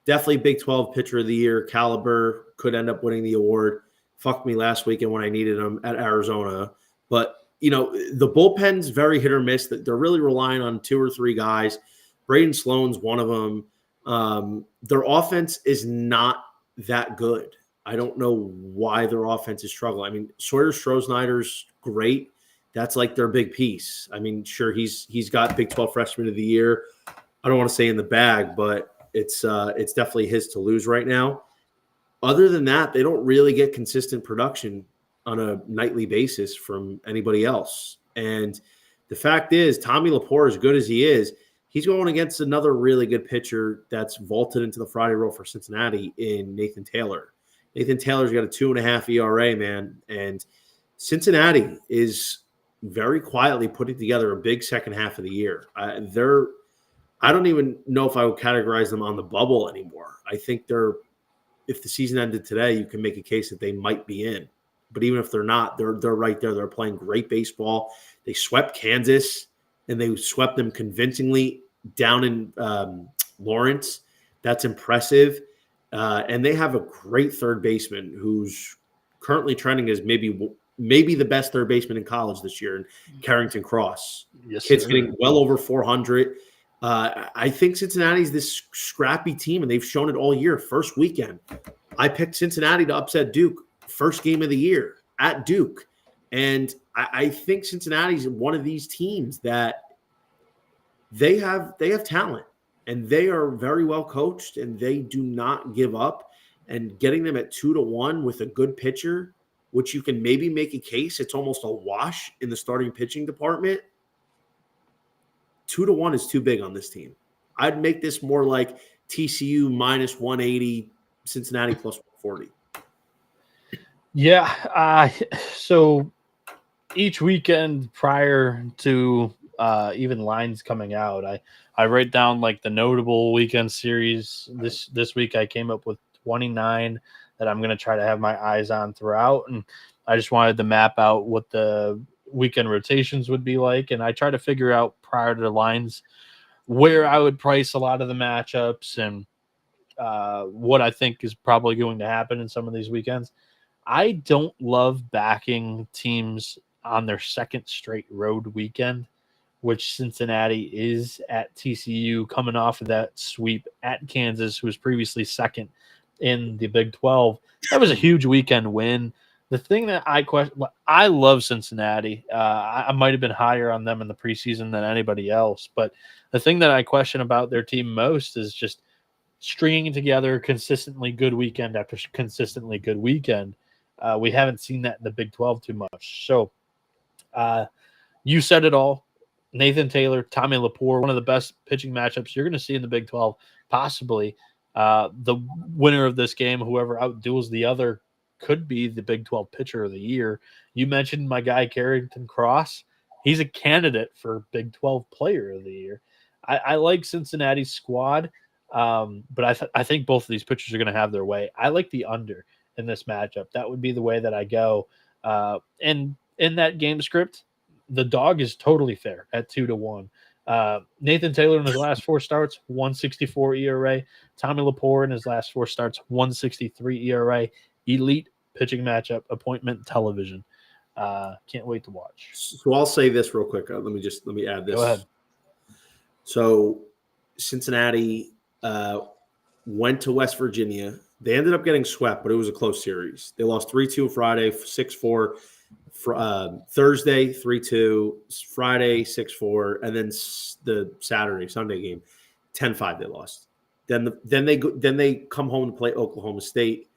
Definitely Big 12 Pitcher of the Year caliber, could end up winning the award. Fucked me last weekend when I needed him at Arizona. But, the bullpen's very hit or miss. That they're really relying on 2 or 3 guys. Braden Sloan's one of them. Their offense is not that good. I don't know why their offense is struggling. I mean, Sawyer Strohsnyder's great. That's like their big piece. I mean, sure, he's got Big 12 Freshman of the Year. I don't want to say in the bag, but it's definitely his to lose right now. Other than that, they don't really get consistent production on a nightly basis from anybody else. And the fact is, Tommy Lepore, as good as he is, he's going against another really good pitcher that's vaulted into the Friday roll for Cincinnati in Nathan Taylor. Nathan Taylor's got a 2.5 ERA, man. And Cincinnati is very quietly putting together a big second half of the year. I don't even know if I would categorize them on the bubble anymore. I think if the season ended today, you can make a case that they might be in. But even if they're not, they're right there. They're playing great baseball. They swept Kansas, and they swept them convincingly down in Lawrence. That's impressive. And they have a great third baseman who's currently trending as maybe the best third baseman in college this year, in Carrington Cross. Yes, Kid's sir. getting well over 400. I think Cincinnati's this scrappy team, and they've shown it all year. First weekend, I picked Cincinnati to upset Duke. First game of the year at Duke. And I think Cincinnati's one of these teams that they have talent, and they are very well coached, and they do not give up. And getting them at 2-1 with a good pitcher, which you can maybe make a case, it's almost a wash in the starting pitching department. 2-1 is too big on this team. I'd make this more like TCU minus 180, Cincinnati plus 140. Yeah. So each weekend prior to even lines coming out, I write down like the notable weekend series. This week I came up with 29 that I'm going to try to have my eyes on throughout. And I just wanted to map out what the weekend rotations would be like. And I try to figure out prior to the lines where I would price a lot of the matchups and what I think is probably going to happen in some of these weekends. I don't love backing teams on their second straight road weekend, which Cincinnati is at TCU, coming off of that sweep at Kansas, who was previously second in the Big 12. That was a huge weekend win. The thing that I love Cincinnati. I might have been higher on them in the preseason than anybody else, but the thing that I question about their team most is just stringing together consistently good weekend after consistently good weekend. We haven't seen that in the Big 12 too much. So you said it all. Nathan Taylor, Tommy Lepore, one of the best pitching matchups you're going to see in the Big 12, possibly. The winner of this game, whoever outduels the other, could be the Big 12 Pitcher of the Year. You mentioned my guy, Carrington Cross. He's a candidate for Big 12 Player of the Year. I like Cincinnati's squad, but I think both of these pitchers are going to have their way. I like the under in this matchup. That would be the way that I go. And in that game script, the dog is totally fair at 2-1. Nathan Taylor in his last 4 starts, 1.64 ERA. Tommy Laporte in his last 4 starts, 1.63 ERA. Elite pitching matchup, appointment television. Can't wait to watch. So I'll say this real quick. Let me add this. Go ahead. So Cincinnati went to West Virginia. They ended up getting swept, but it was a close series. They lost 3-2 Friday, 6-4 Thursday, 3-2 Friday, 6-4, and then the Sunday game, 10-5 they lost. Then they come home to play Oklahoma State.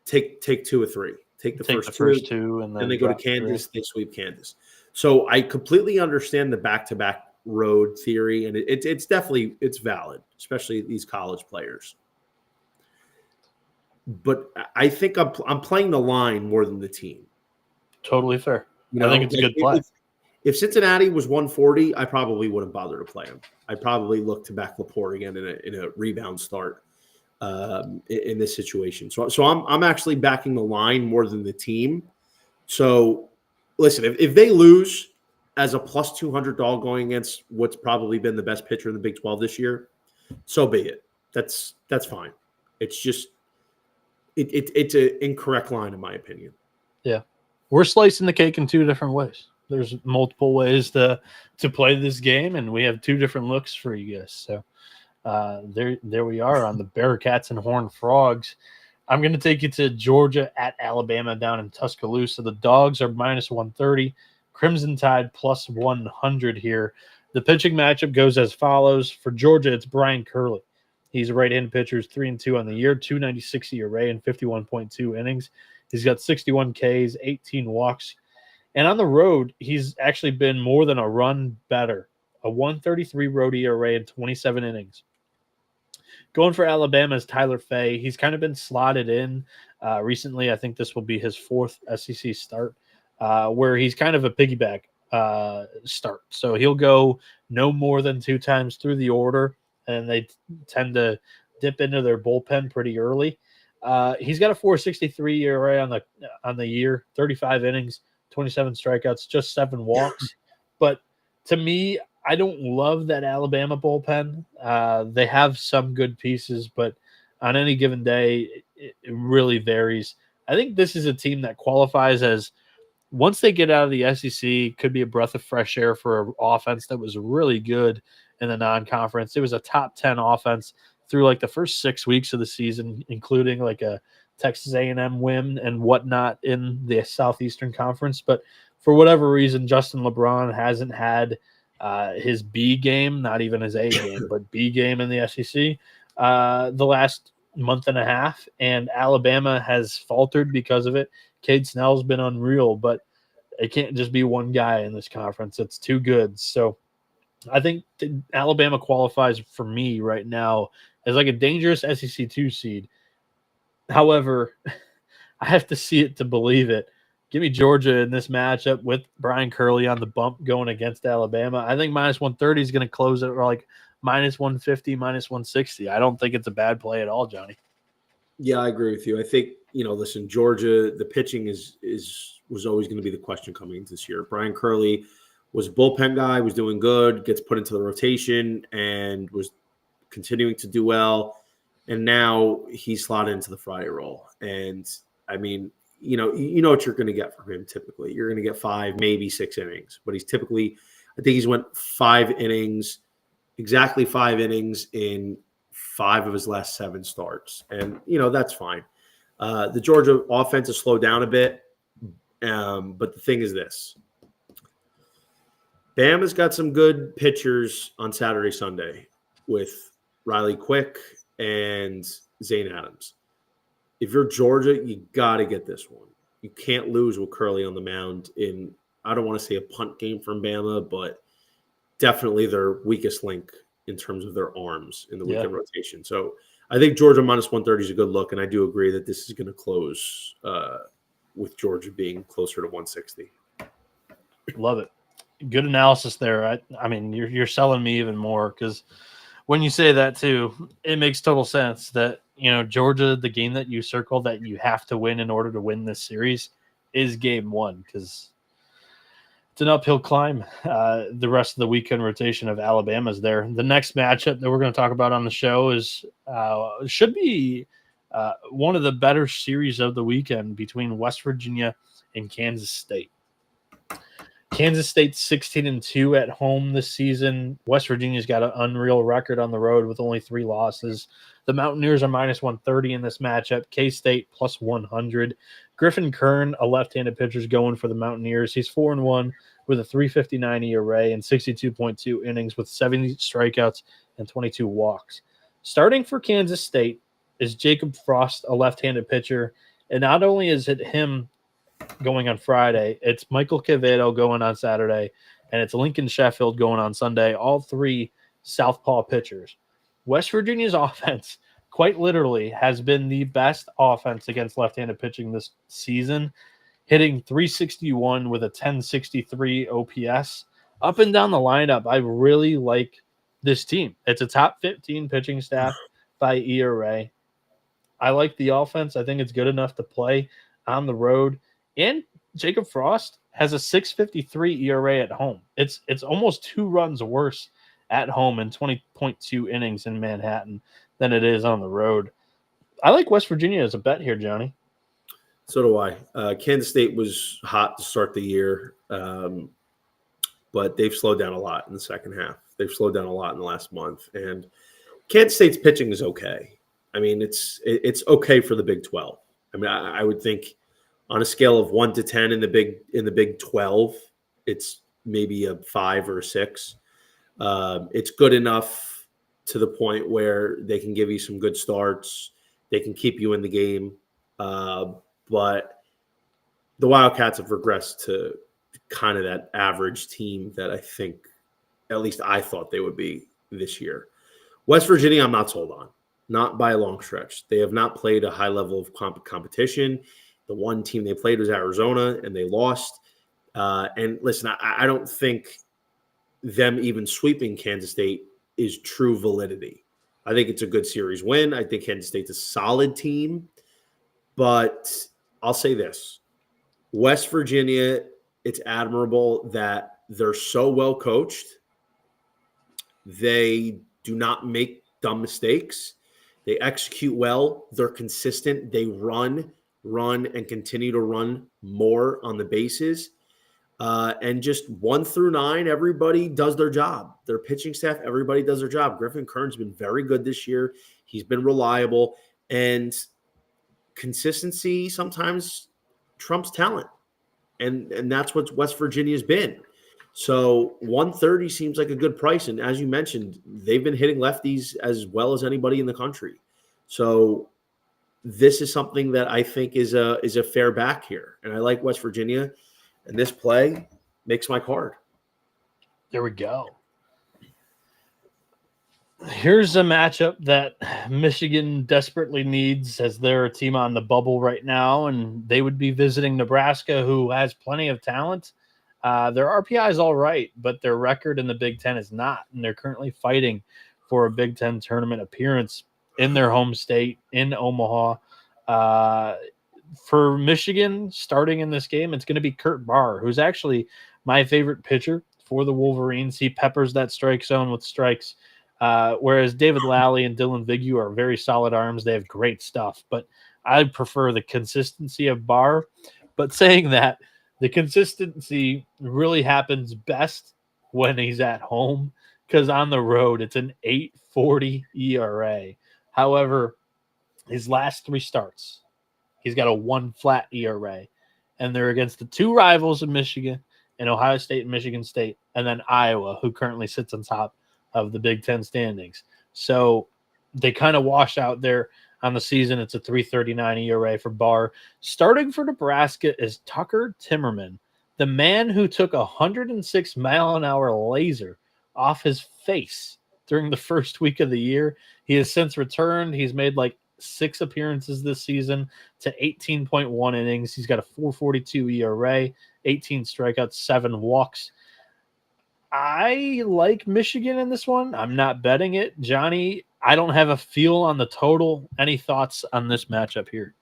Take 2 or 3. Take the first two, and then they go to Kansas. 3. They sweep Kansas. So I completely understand the back-to-back road theory, and it's definitely valid, especially these college players. But I think I'm playing the line more than the team. Totally fair. I think it's a good play. If Cincinnati was 140, I probably wouldn't bother to play him. I'd probably look to back Laporte again in a rebound start in this situation. So I'm actually backing the line more than the team. So listen, if they lose as a plus 200 dog going against what's probably been the best pitcher in the Big 12 this year, so be it. That's fine. It's just it's an incorrect line in my opinion. Yeah. We're slicing the cake in 2 different ways. There's multiple ways to play this game, and we have 2 different looks for you guys. So there we are on the Bearcats and Horned Frogs. I'm going to take you to Georgia at Alabama down in Tuscaloosa. The Dogs are minus 130. Crimson Tide plus 100 here. The pitching matchup goes as follows. For Georgia, it's Brian Curley. He's a right-handed pitcher, 3-2 on the year, 2.96 ERA and 51.2 innings. He's got 61 Ks, 18 walks. And on the road, he's actually been more than a run better. A 1.33 road ERA and 27 innings. Going for Alabama is Tyler Fay. He's kind of been slotted in recently. I think this will be his 4th SEC start, where he's kind of a piggyback start. So he'll go no more than 2 times through the order, and they tend to dip into their bullpen pretty early. He's got a 4.63 ERA on the year, 35 innings, 27 strikeouts, just 7 walks. But to me, I don't love that Alabama bullpen. They have some good pieces, but on any given day, it really varies. I think this is a team that qualifies as, once they get out of the SEC, could be a breath of fresh air for an offense that was really good in the non-conference. It was a top 10 offense through like the first 6 weeks of the season, including like a Texas A&M win and whatnot in the Southeastern Conference. But for whatever reason, Justin LeBron hasn't had his B game, not even his A game, but B game in the SEC the last month and a half, and Alabama has faltered because of it. Cade Snell's been unreal, but it can't just be one guy in this conference. It's too good. So I think Alabama qualifies for me right now as like a dangerous SEC 2 seed. However, I have to see it to believe it. Give me Georgia in this matchup with Brian Curley on the bump going against Alabama. I think minus 130 is going to close it like minus 150, minus 160. I don't think it's a bad play at all, Johnny. Yeah, I agree with you. I think, listen, Georgia, the pitching was always going to be the question coming into this year. Brian Curley was a bullpen guy, was doing good, gets put into the rotation, and was continuing to do well. And now he's slotted into the Friday role. And, I mean, you know what you're going to get from him typically. You're going to get 5, maybe 6 innings. But he's typically – I think he's went 5 innings, exactly 5 innings in 5 of his last 7 starts. And, that's fine. The Georgia offense has slowed down a bit. But the thing is this. Bama's got some good pitchers on Saturday, Sunday with Riley Quick and Zane Adams. If you're Georgia, you got to get this one. You can't lose with Curley on the mound in, I don't want to say a punt game from Bama, but definitely their weakest link in terms of their arms in the weekend rotation. So I think Georgia minus 130 is a good look, and I do agree that this is going to close with Georgia being closer to 160. Love it. Good analysis there. I mean, you're selling me even more because when you say that too, it makes total sense that Georgia, the game that you circled that you have to win in order to win this series is game one, because it's an uphill climb. The rest of the weekend rotation of Alabama's there. The next matchup that we're going to talk about on the show should be one of the better series of the weekend between West Virginia and Kansas State. Kansas State's 16-2 at home this season. West Virginia's got an unreal record on the road with only 3 losses. The Mountaineers are minus 130 in this matchup. K-State plus 100. Griffin Kern, a left-handed pitcher, is going for the Mountaineers. He's 4-1 with a 3.59 ERA and 62.2 innings with 70 strikeouts and 22 walks. Starting for Kansas State is Jacob Frost, a left-handed pitcher. And not only is it him going on Friday, it's Michael Quevedo going on Saturday, and it's Lincoln Sheffield going on Sunday, all 3 southpaw pitchers. West Virginia's offense, quite literally, has been the best offense against left-handed pitching this season, hitting 361 with a 1063 OPS. Up and down the lineup, I really like this team. It's a top 15 pitching staff by ERA. I like the offense. I think it's good enough to play on the road. And Jacob Frost has a 6.53 ERA at home. It's almost 2 runs worse at home in 20.2 innings in Manhattan than it is on the road. I like West Virginia as a bet here, Johnny. So do I. Kansas State was hot to start the year, but they've slowed down a lot in the second half. They've slowed down a lot in the last month. And Kansas State's pitching is okay. I mean, it's okay for the Big 12. I mean, I would think on a scale of 1 to 10 in the Big 12, it's maybe a 5 or a 6. It's good enough to the point where they can give you some good starts. They can keep you in the game. But the Wildcats have regressed to kind of that average team that I think, at least I thought they would be this year. West Virginia, I'm not sold on. Not by a long stretch. They have not played a high level of competition. The one team they played was Arizona, and they lost. And listen, I don't think them even sweeping Kansas State is true validity. I think it's a good series win. I think Kansas State's a solid team. But I'll say this. West Virginia, it's admirable that they're so well coached. They do not make dumb mistakes. They execute well. They're consistent. They run, and continue to run more on the bases. And just 1 through 9, everybody does their job. Their pitching staff, everybody does their job. Griffin Kern's been very good this year. He's been reliable. And consistency sometimes trumps talent. And that's what West Virginia's been. So 130 seems like a good price. And as you mentioned, they've been hitting lefties as well as anybody in the country. So this is something that I think is a fair back here. And I like West Virginia. And this play makes my card. There we go. Here's a matchup that Michigan desperately needs, as they're a team on the bubble right now, and they would be visiting Nebraska, who has plenty of talent. Their RPI is all right, but their record in the Big Ten is not, and they're currently fighting for a Big Ten tournament appearance in their home state in Omaha. For Michigan, starting in this game, it's going to be Kurt Barr, who's actually my favorite pitcher for the Wolverines. He peppers that strike zone with strikes, whereas David Lally and Dylan Vigneault are very solid arms. They have great stuff, but I prefer the consistency of Barr. But saying that, the consistency really happens best when he's at home, because on the road, it's an 8.40 ERA. However, his last 3 starts, he's got a 1 flat ERA, and they're against the 2 rivals of Michigan and Ohio State and Michigan State, and then Iowa, who currently sits on top of the Big Ten standings. So they kind of wash out there on the season. It's a 3.39 ERA for Barr. Starting for Nebraska is Tucker Timmerman, the man who took a 106-mile-an-hour laser off his face during the first week of the year. He has since returned. He's made like 6 appearances this season to 18.1 innings. He's got a 4.42 ERA, 18 strikeouts, 7 walks. I like Michigan in this one. I'm not betting it. Johnny, I don't have a feel on the total. Any thoughts on this matchup here?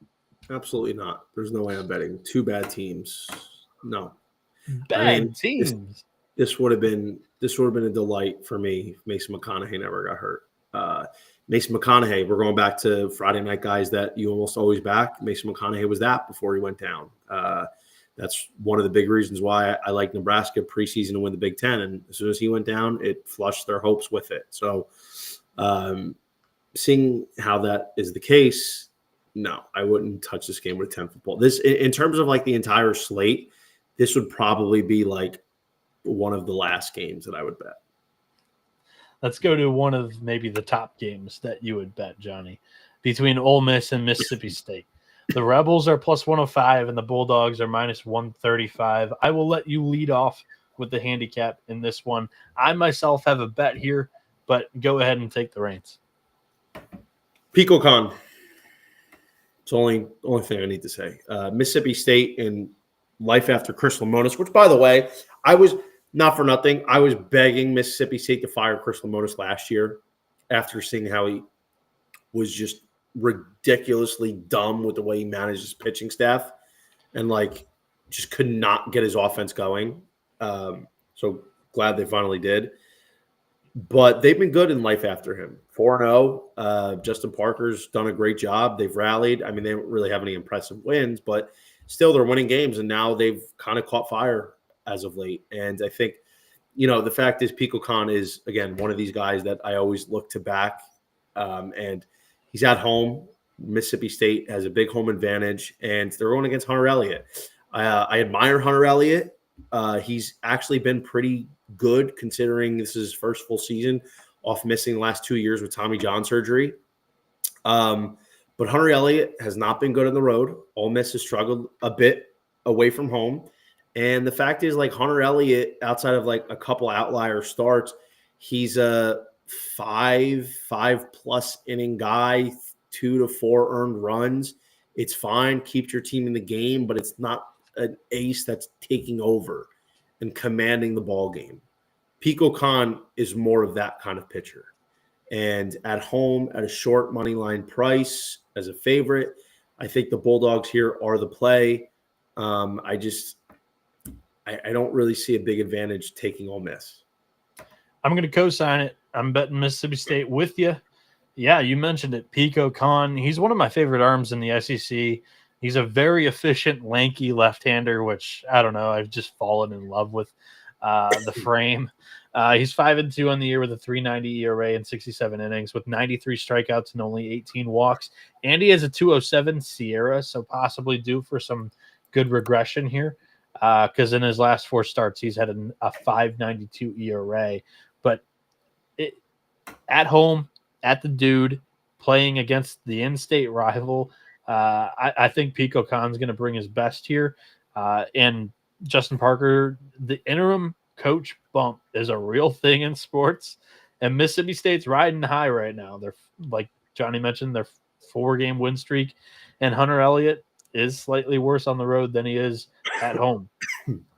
Absolutely not. There's no way I'm betting two bad teams. No. Bad teams. This would have been a delight for me if Mason McConaughey never got hurt. Mason McConaughey, we're going back to Friday night guys that you almost always back. Mason McConaughey was that before he went down. That's one of the big reasons why I like Nebraska preseason to win the Big Ten. And as soon as he went down, it flushed their hopes with it. So seeing how that is the case, no, I wouldn't touch this game with 10 football. This, in terms of like the entire slate, this would probably be like one of the last games that I would bet. Let's go to one of maybe the top games that you would bet, Johnny, between Ole Miss and Mississippi State. The Rebels are plus 105 and the Bulldogs are minus 135. I will let you lead off with the handicap in this one. I myself have a bet here, but go ahead and take the reins. PicoCon. It's the only thing I need to say. Mississippi State and life after Chris Lemonis, which, by the way, I was not for nothing. I was begging Mississippi State to fire Chris Lemonis last year after seeing how he was just ridiculously dumb with the way he managed his pitching staff and like just could not get his offense going. So glad they finally did. But they've been good in life after him. 4-0. Justin Parker's done a great job. They've rallied. I mean, they don't really have any impressive wins, but still they're winning games, and now they've kind of caught fire as of late. And I think, the fact is PicoCon is, again, one of these guys that I always look to back. And he's at home. Mississippi State has a big home advantage, and they're going against Hunter Elliott. I admire Hunter Elliott. He's actually been pretty good considering this is his first full season off missing the last 2 years with Tommy John surgery. But Hunter Elliott has not been good on the road. Ole Miss has struggled a bit away from home. And the fact is, like, Hunter Elliott, outside of like a couple outlier starts, he's a 5+ inning guy, 2 to 4 earned runs. It's fine. Keep your team in the game, but it's not an ace that's taking over and commanding the ball game. PicoCon is more of that kind of pitcher. And at home, at a short money line price as a favorite, I think the Bulldogs here are the play. I don't really see a big advantage taking Ole Miss. I'm going to co-sign it. I'm betting Mississippi State with you. Yeah, you mentioned it. PicoCon. He's one of my favorite arms in the SEC. He's a very efficient, lanky left-hander, which, I don't know, I've just fallen in love with the frame. He's 5-2 on the year with a 3.90 ERA and 67 innings with 93 strikeouts and only 18 walks. And he has a 2.07 Sierra, so possibly due for some good regression here because in his last 4 starts, he's had a 5.92 ERA. But at home, at the dude, playing against the in-state rival, I think PicoCon's going to bring his best here. And Justin Parker, the interim coach bump is a real thing in sports. And Mississippi State's riding high right now. They're, like Johnny mentioned, they're 4-game win streak. And Hunter Elliott is slightly worse on the road than he is at home.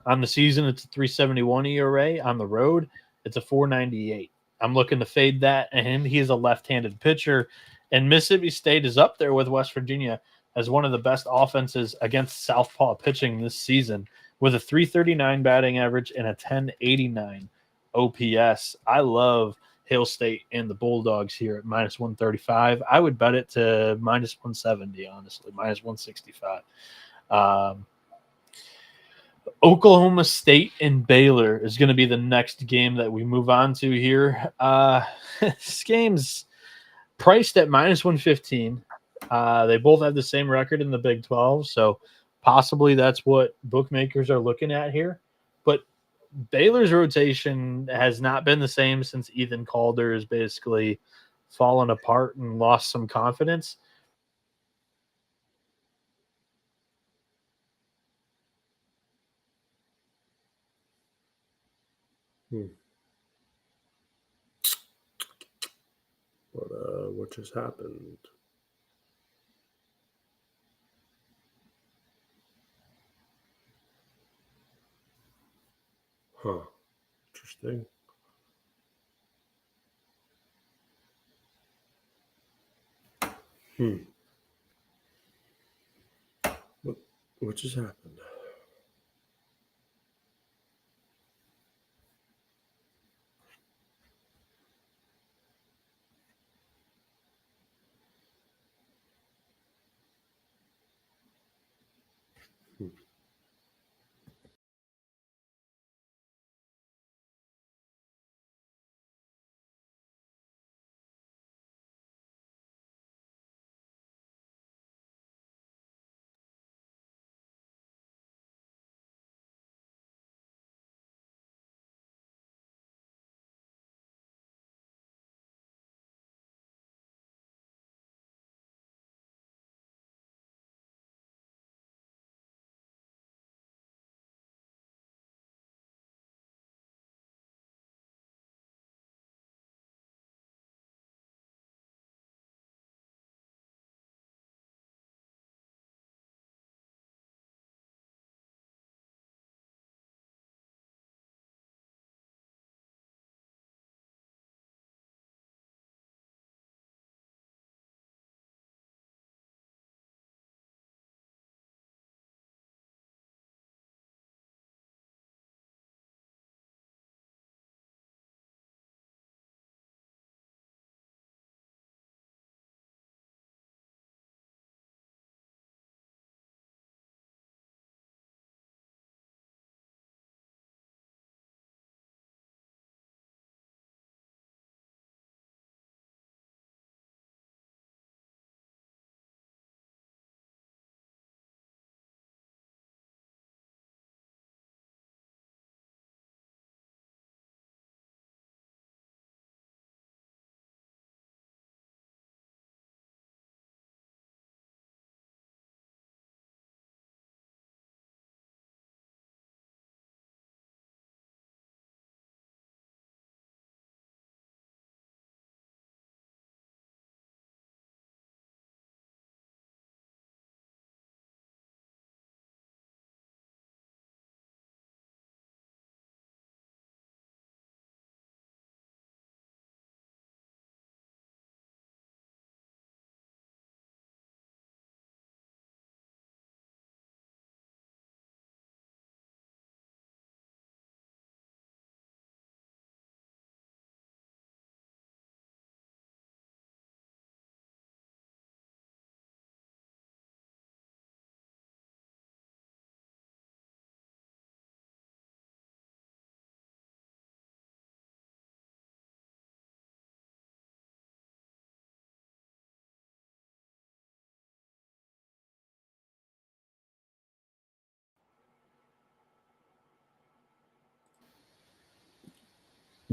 On the season, it's a 3.71 ERA. On the road, it's a 4.98. I'm looking to fade that. And he is a left-handed pitcher. And Mississippi State is up there with West Virginia as one of the best offenses against southpaw pitching this season with a 339 batting average and a 1089 OPS. I love Hail State and the Bulldogs here at minus 135. I would bet it to minus 170, honestly, minus 165. Oklahoma State and Baylor is going to be the next game that we move on to here. This game's priced at minus 115. They both have the same record in the Big 12, so possibly that's what bookmakers are looking at here. But Baylor's rotation has not been the same since Ethan Calder has basically fallen apart and lost some confidence. What just happened? Huh. Interesting. What just happened?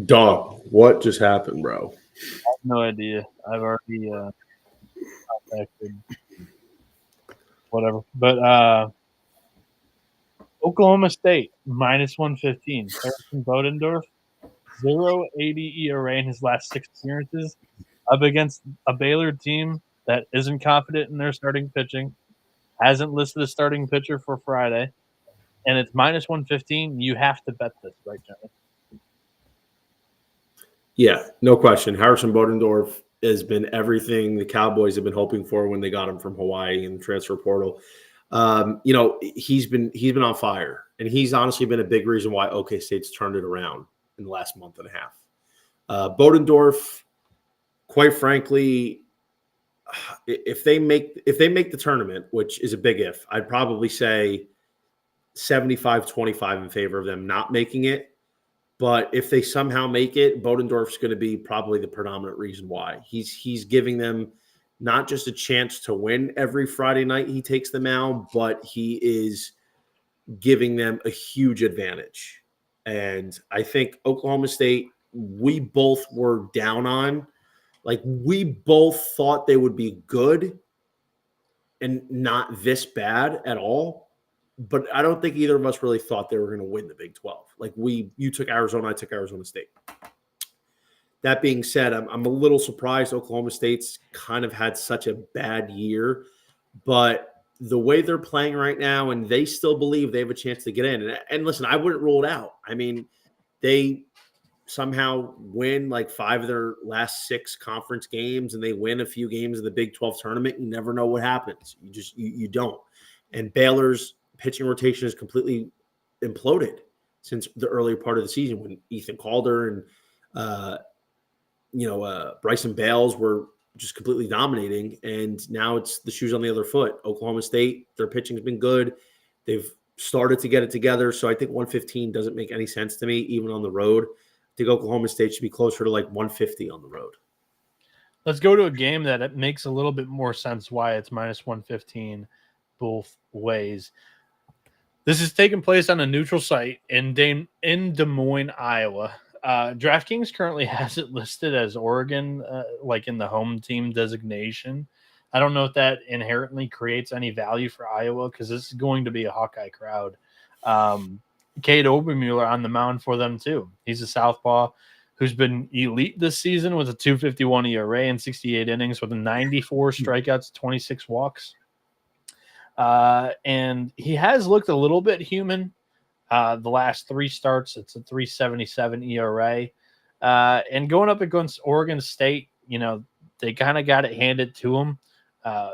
Dog, what just happened, bro? No idea. I've already contacted whatever. But Oklahoma State minus 115. Harrison Bodendorf 0.80 ERA in his last 6 appearances up against a Baylor team that isn't confident in their starting pitching, hasn't listed a starting pitcher for Friday, and it's minus 115. You have to bet this, right, Johnny? Yeah, no question. Harrison Bodendorf has been everything the Cowboys have been hoping for when they got him from Hawaii in the transfer portal. He's been on fire, and he's honestly been a big reason why OK State's turned it around in the last month and a half. Bodendorf, quite frankly, if they make the tournament, which is a big if, I'd probably say 75-25 in favor of them not making it. But if they somehow make it, Bodendorf's going to be probably the predominant reason why. He's giving them not just a chance to win every Friday night he takes the mound, but he is giving them a huge advantage. And I think Oklahoma State, we both were down on. Like, we both thought they would be good and not this bad at all. But I don't think either of us really thought they were going to win the Big 12. Like, you took Arizona, I took Arizona State. That being said, I'm a little surprised Oklahoma State's kind of had such a bad year. But the way they're playing right now, and they still believe they have a chance to get in. And listen, I wouldn't rule it out. I mean, they somehow win like 5 of their last 6 conference games and they win a few games in the Big 12 tournament, you never know what happens. You don't. And Baylor's pitching rotation is completely imploded since the earlier part of the season when Ethan Calder and Bryson Bales were just completely dominating, and now it's the shoes on the other foot. Oklahoma State, their pitching has been good. They've started to get it together, so I think 115 doesn't make any sense to me, even on the road. I think Oklahoma State should be closer to like 150 on the road. Let's go to a game that it makes a little bit more sense why it's minus 115 both ways. This is taking place on a neutral site in Des Moines, Iowa. DraftKings currently has it listed as Oregon, like in the home team designation. I don't know if that inherently creates any value for Iowa because this is going to be a Hawkeye crowd. Cade Obermuller on the mound for them too. He's a southpaw who's been elite this season with a 2.51 ERA in 68 innings with 94 strikeouts, 26 walks. And he has looked a little bit human. The last 3 starts, it's a 3.77 ERA. And going up against Oregon State, they kind of got it handed to them.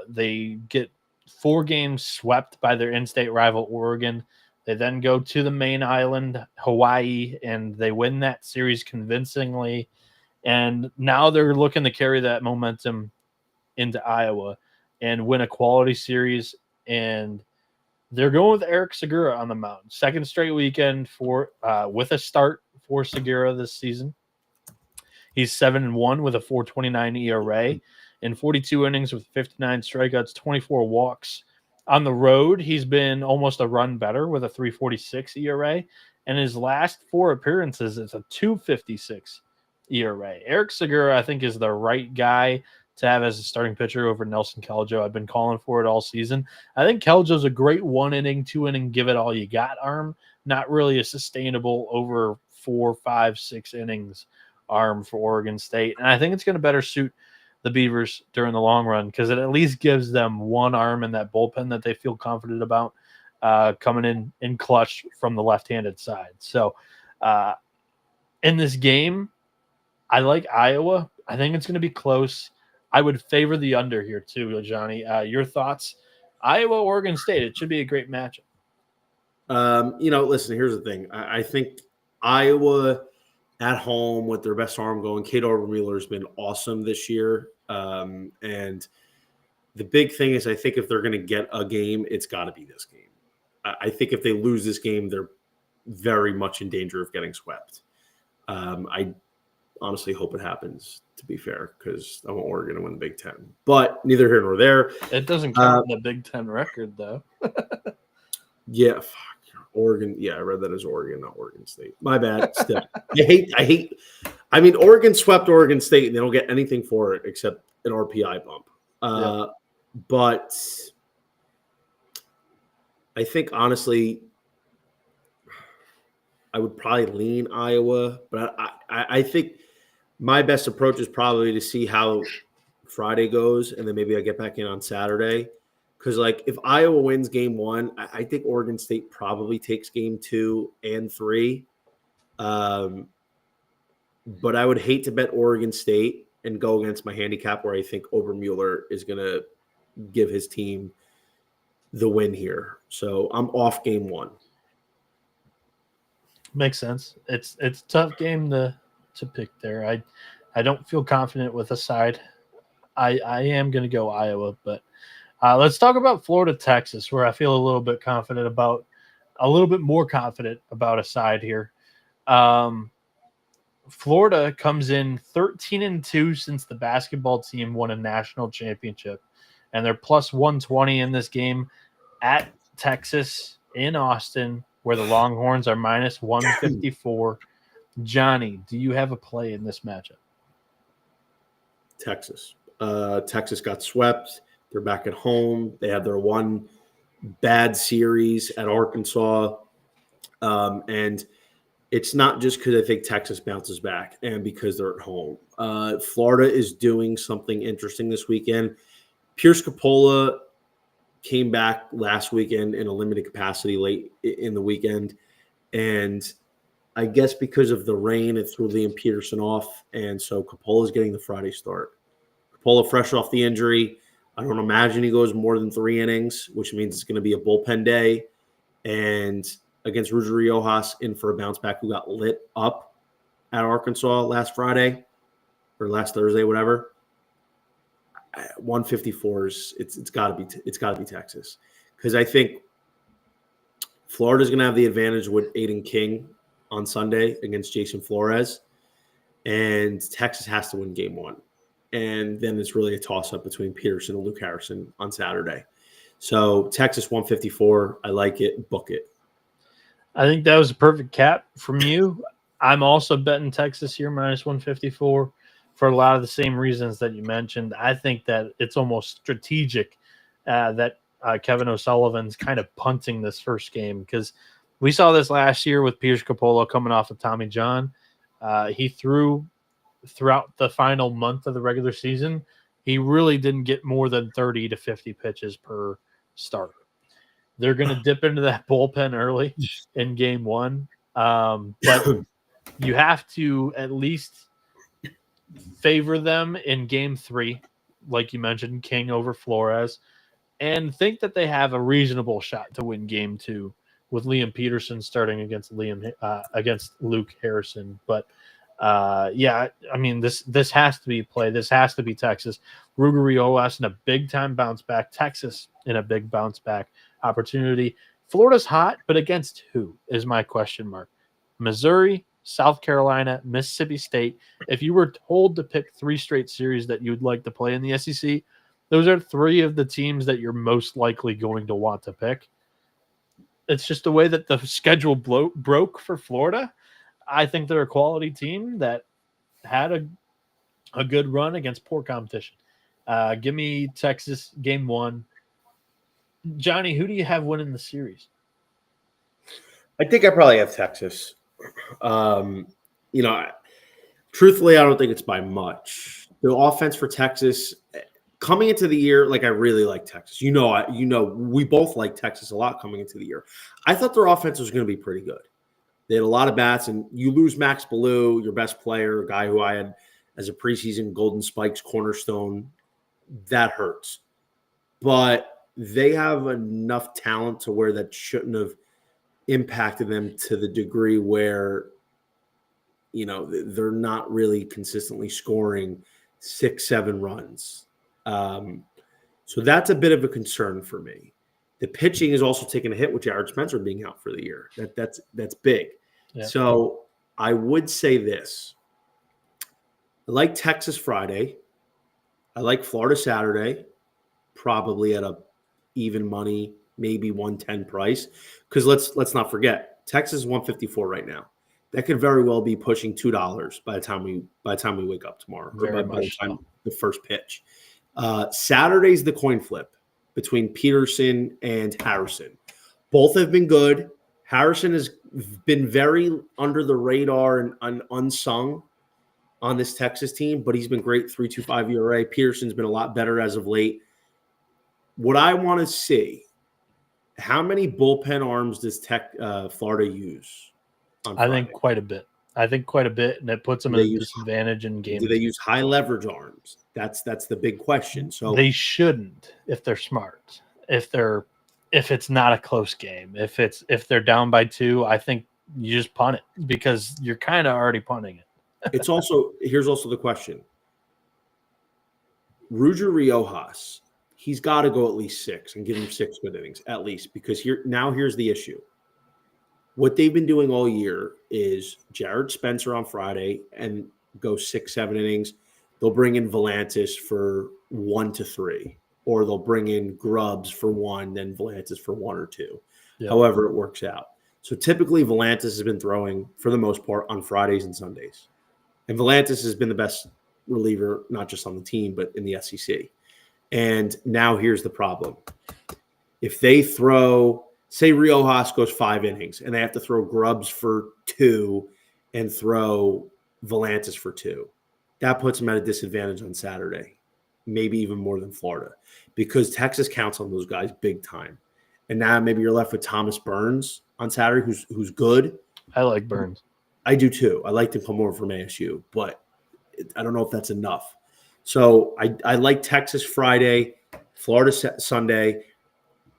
They get 4 games swept by their in-state rival Oregon. They then go to the main island, Hawaii, and they win that series convincingly. And now they're looking to carry that momentum into Iowa and win a quality series. And they're going with Eric Segura on the mound. Second straight weekend with a start for Segura this season. He's 7-1 with a 4.29 ERA in 42 innings with 59 strikeouts, 24 walks. On the road, he's been almost a run better with a 3.46 ERA. And his last 4 appearances, it's a 2.56 ERA. Eric Segura, I think, is the right guy to have as a starting pitcher over Nelson Keljo. I've been calling for it all season. I think Keljo's a great 1-inning, 2-inning, give it all you got arm, not really a sustainable over 4, 5, 6 innings arm for Oregon State. And I think it's going to better suit the Beavers during the long run because it at least gives them one arm in that bullpen that they feel confident about coming in clutch from the left-handed side. So in this game, I like Iowa. I think it's going to be close. I would favor the under here too, Johnny. Your thoughts? Iowa, Oregon State. It should be a great matchup. Listen, here's the thing. I think Iowa at home with their best arm going, Cade Obermuller has been awesome this year. And the big thing is I think if they're going to get a game, it's got to be this game. I think if they lose this game, they're very much in danger of getting swept. I honestly hope it happens, to be fair, because I want Oregon to win the Big Ten. But neither here nor there. It doesn't count in the Big Ten record, though. Yeah, fuck. Oregon. Yeah, I read that as Oregon, not Oregon State. My bad. Still, I hate. I mean, Oregon swept Oregon State, and they don't get anything for it except an RPI bump. But I think, honestly, I would probably lean Iowa. But I think my best approach is probably to see how Friday goes, and then maybe I get back in on Saturday. Because, if Iowa wins game 1, I think Oregon State probably takes game 2 and 3. But I would hate to bet Oregon State and go against my handicap where I think Obermuller is going to give his team the win here. So I'm off game 1. Makes sense. It's a tough game to pick there. I don't feel confident with a side. I am going to go Iowa, but let's talk about Florida, Texas, where I feel a little bit more confident about a side here. Florida comes in 13-2 since the basketball team won a national championship, and they're plus 120 in this game at Texas in Austin, where the Longhorns are minus 154. Johnny, do you have a play in this matchup? Texas. Texas got swept. They're back at home. They had their one bad series at Arkansas. And it's not just because I think Texas bounces back and because they're at home. Florida is doing something interesting this weekend. Pierce Capola came back last weekend in a limited capacity late in the weekend. And I guess because of the rain, it threw Liam Peterson off, and so Capola's getting the Friday start. Capola fresh off the injury. I don't imagine he goes more than 3 innings, which means it's going to be a bullpen day. And against Ruger Riojas in for a bounce back who got lit up at Arkansas last Friday or last Thursday, whatever. 154 is it's got to be Texas, because I think Florida's going to have the advantage with Aiden King on Sunday against Jason Flores, and Texas has to win game 1. And then it's really a toss-up between Peterson and Luke Harrison on Saturday. So Texas 154, I like it. Book it. I think that was a perfect cap from you. I'm also betting Texas here minus 154 for a lot of the same reasons that you mentioned. I think that it's almost strategic that Kevin O'Sullivan's kind of punting this first game, because we saw this last year with Pierce Capola coming off of Tommy John. He threw throughout the final month of the regular season. He really didn't get more than 30 to 50 pitches per start. They're going to dip into that bullpen early in game 1. But you have to at least favor them in game 3, like you mentioned, King over Flores, and think that they have a reasonable shot to win game 2 with Liam Peterson starting against Luke Harrison. But yeah, I mean, this has to be play. This has to be Texas. Ruger Riojas in a big-time bounce back. Texas in a big bounce back opportunity. Florida's hot, but against who is my question mark? Missouri, South Carolina, Mississippi State. If you were told to pick 3 straight series that you would like to play in the SEC, those are 3 of the teams that you're most likely going to want to pick. It's just the way that the schedule broke for Florida. I think they're a quality team that had a good run against poor competition. Give me Texas game 1. Johnny, who do you have winning the series? I think I probably have Texas. Truthfully, I don't think it's by much. The offense for Texas coming into the year, like, I really like Texas. We both like Texas a lot coming into the year. I thought their offense was going to be pretty good. They had a lot of bats, and you lose Max Ballou, your best player, a guy who I had as a preseason Golden Spikes cornerstone. That hurts. But they have enough talent to where that shouldn't have impacted them to the degree where, they're not really consistently scoring 6-7 runs. So that's a bit of a concern for me. The pitching is also taking a hit with Jared Spencer being out for the year. That's big. Yeah. So I would say this. I like Texas Friday. I like Florida Saturday, probably at a even money, maybe 110 price. Because let's not forget, Texas is 154 right now. That could very well be pushing $2 by the time we wake up tomorrow, or by the time the first pitch. Saturday's the coin flip between Peterson and Harrison. Both have been good. Harrison has been very under the radar and unsung on this Texas team, but he's been great. 3.25 ERA. Peterson's been a lot better as of late. What I want to see, how many bullpen arms does Florida use on Friday? I think quite a bit, and it puts them at a disadvantage in games. Do they use high leverage arms? That's the big question. So they shouldn't, if they're smart. If it's not a close game, if they're down by 2, I think you just punt it, because you're kind of already punting it. Here's also the question. Ruger Riojas, he's got to go at least 6 and give him 6 good innings at least, because here's the issue. What they've been doing all year is Jared Spencer on Friday and go 6-7 innings. They'll bring in Volantis for 1 to 3, or they'll bring in Grubbs for 1, then Volantis for 1 or 2. Yep. However it works out. So typically Volantis has been throwing, for the most part, on Fridays and Sundays. And Volantis has been the best reliever, not just on the team, but in the SEC. And now here's the problem. If they throw, say Riojas goes 5 innings, and they have to throw Grubbs for 2 and throw Volantis for 2, that puts them at a disadvantage on Saturday, maybe even more than Florida, because Texas counts on those guys big time. And now maybe you're left with Thomas Burns on Saturday, who's good. I like Burns. I do too. I like to come over from ASU, but I don't know if that's enough. So I like Texas Friday, Florida Sunday.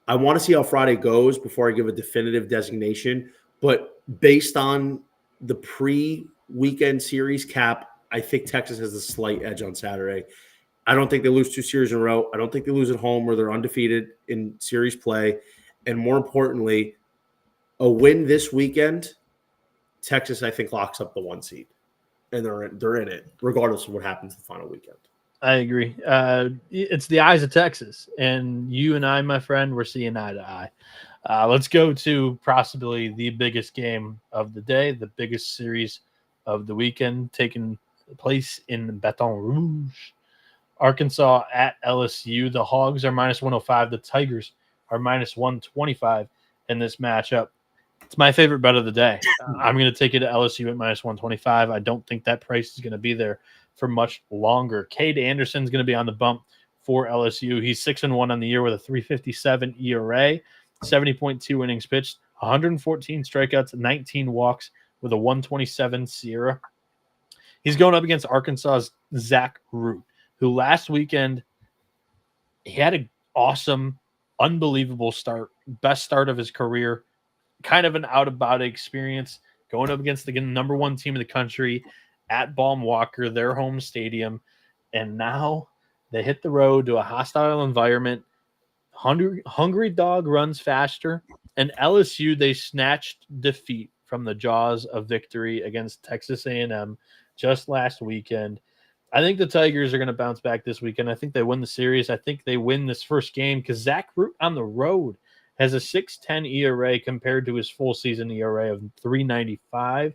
I want to see how Friday goes before I give a definitive designation. But based on the pre-weekend series cap, I think Texas has a slight edge on Saturday. I don't think they lose 2 series in a row. I don't think they lose at home where they're undefeated in series play. And more importantly, a win this weekend, Texas, I think, locks up the 1 seed. And they're in it, regardless of what happens the final weekend. I agree. It's the eyes of Texas, and you and I, my friend, we're seeing eye to eye. Let's go to possibly the biggest game of the day, the biggest series of the weekend, taking place in Baton Rouge. Arkansas at LSU. The Hogs are minus 105. The Tigers are minus 125 in this matchup. It's my favorite bet of the day. I'm going to take it to LSU at minus 125. I don't think that price is going to be there for much longer. Cade Anderson's going to be on the bump for LSU. He's 6-1 on the year with a 3.57 ERA, 70.2 innings pitched, 114 strikeouts, 19 walks with a 127 SIERA. He's going up against Arkansas's Zach Root, who last weekend he had an awesome, unbelievable start, best start of his career, kind of an out-of-body experience, going up against the number 1 team in the country at Baum Walker, their home stadium, and now they hit the road to a hostile environment. Hungry dog runs faster, and LSU, they snatched defeat from the jaws of victory against Texas A&M just last weekend. I think the Tigers are going to bounce back this weekend. I think they win the series. I think they win this first game because Zach Root on the road has a 6.10 ERA compared to his full season ERA of 3.95.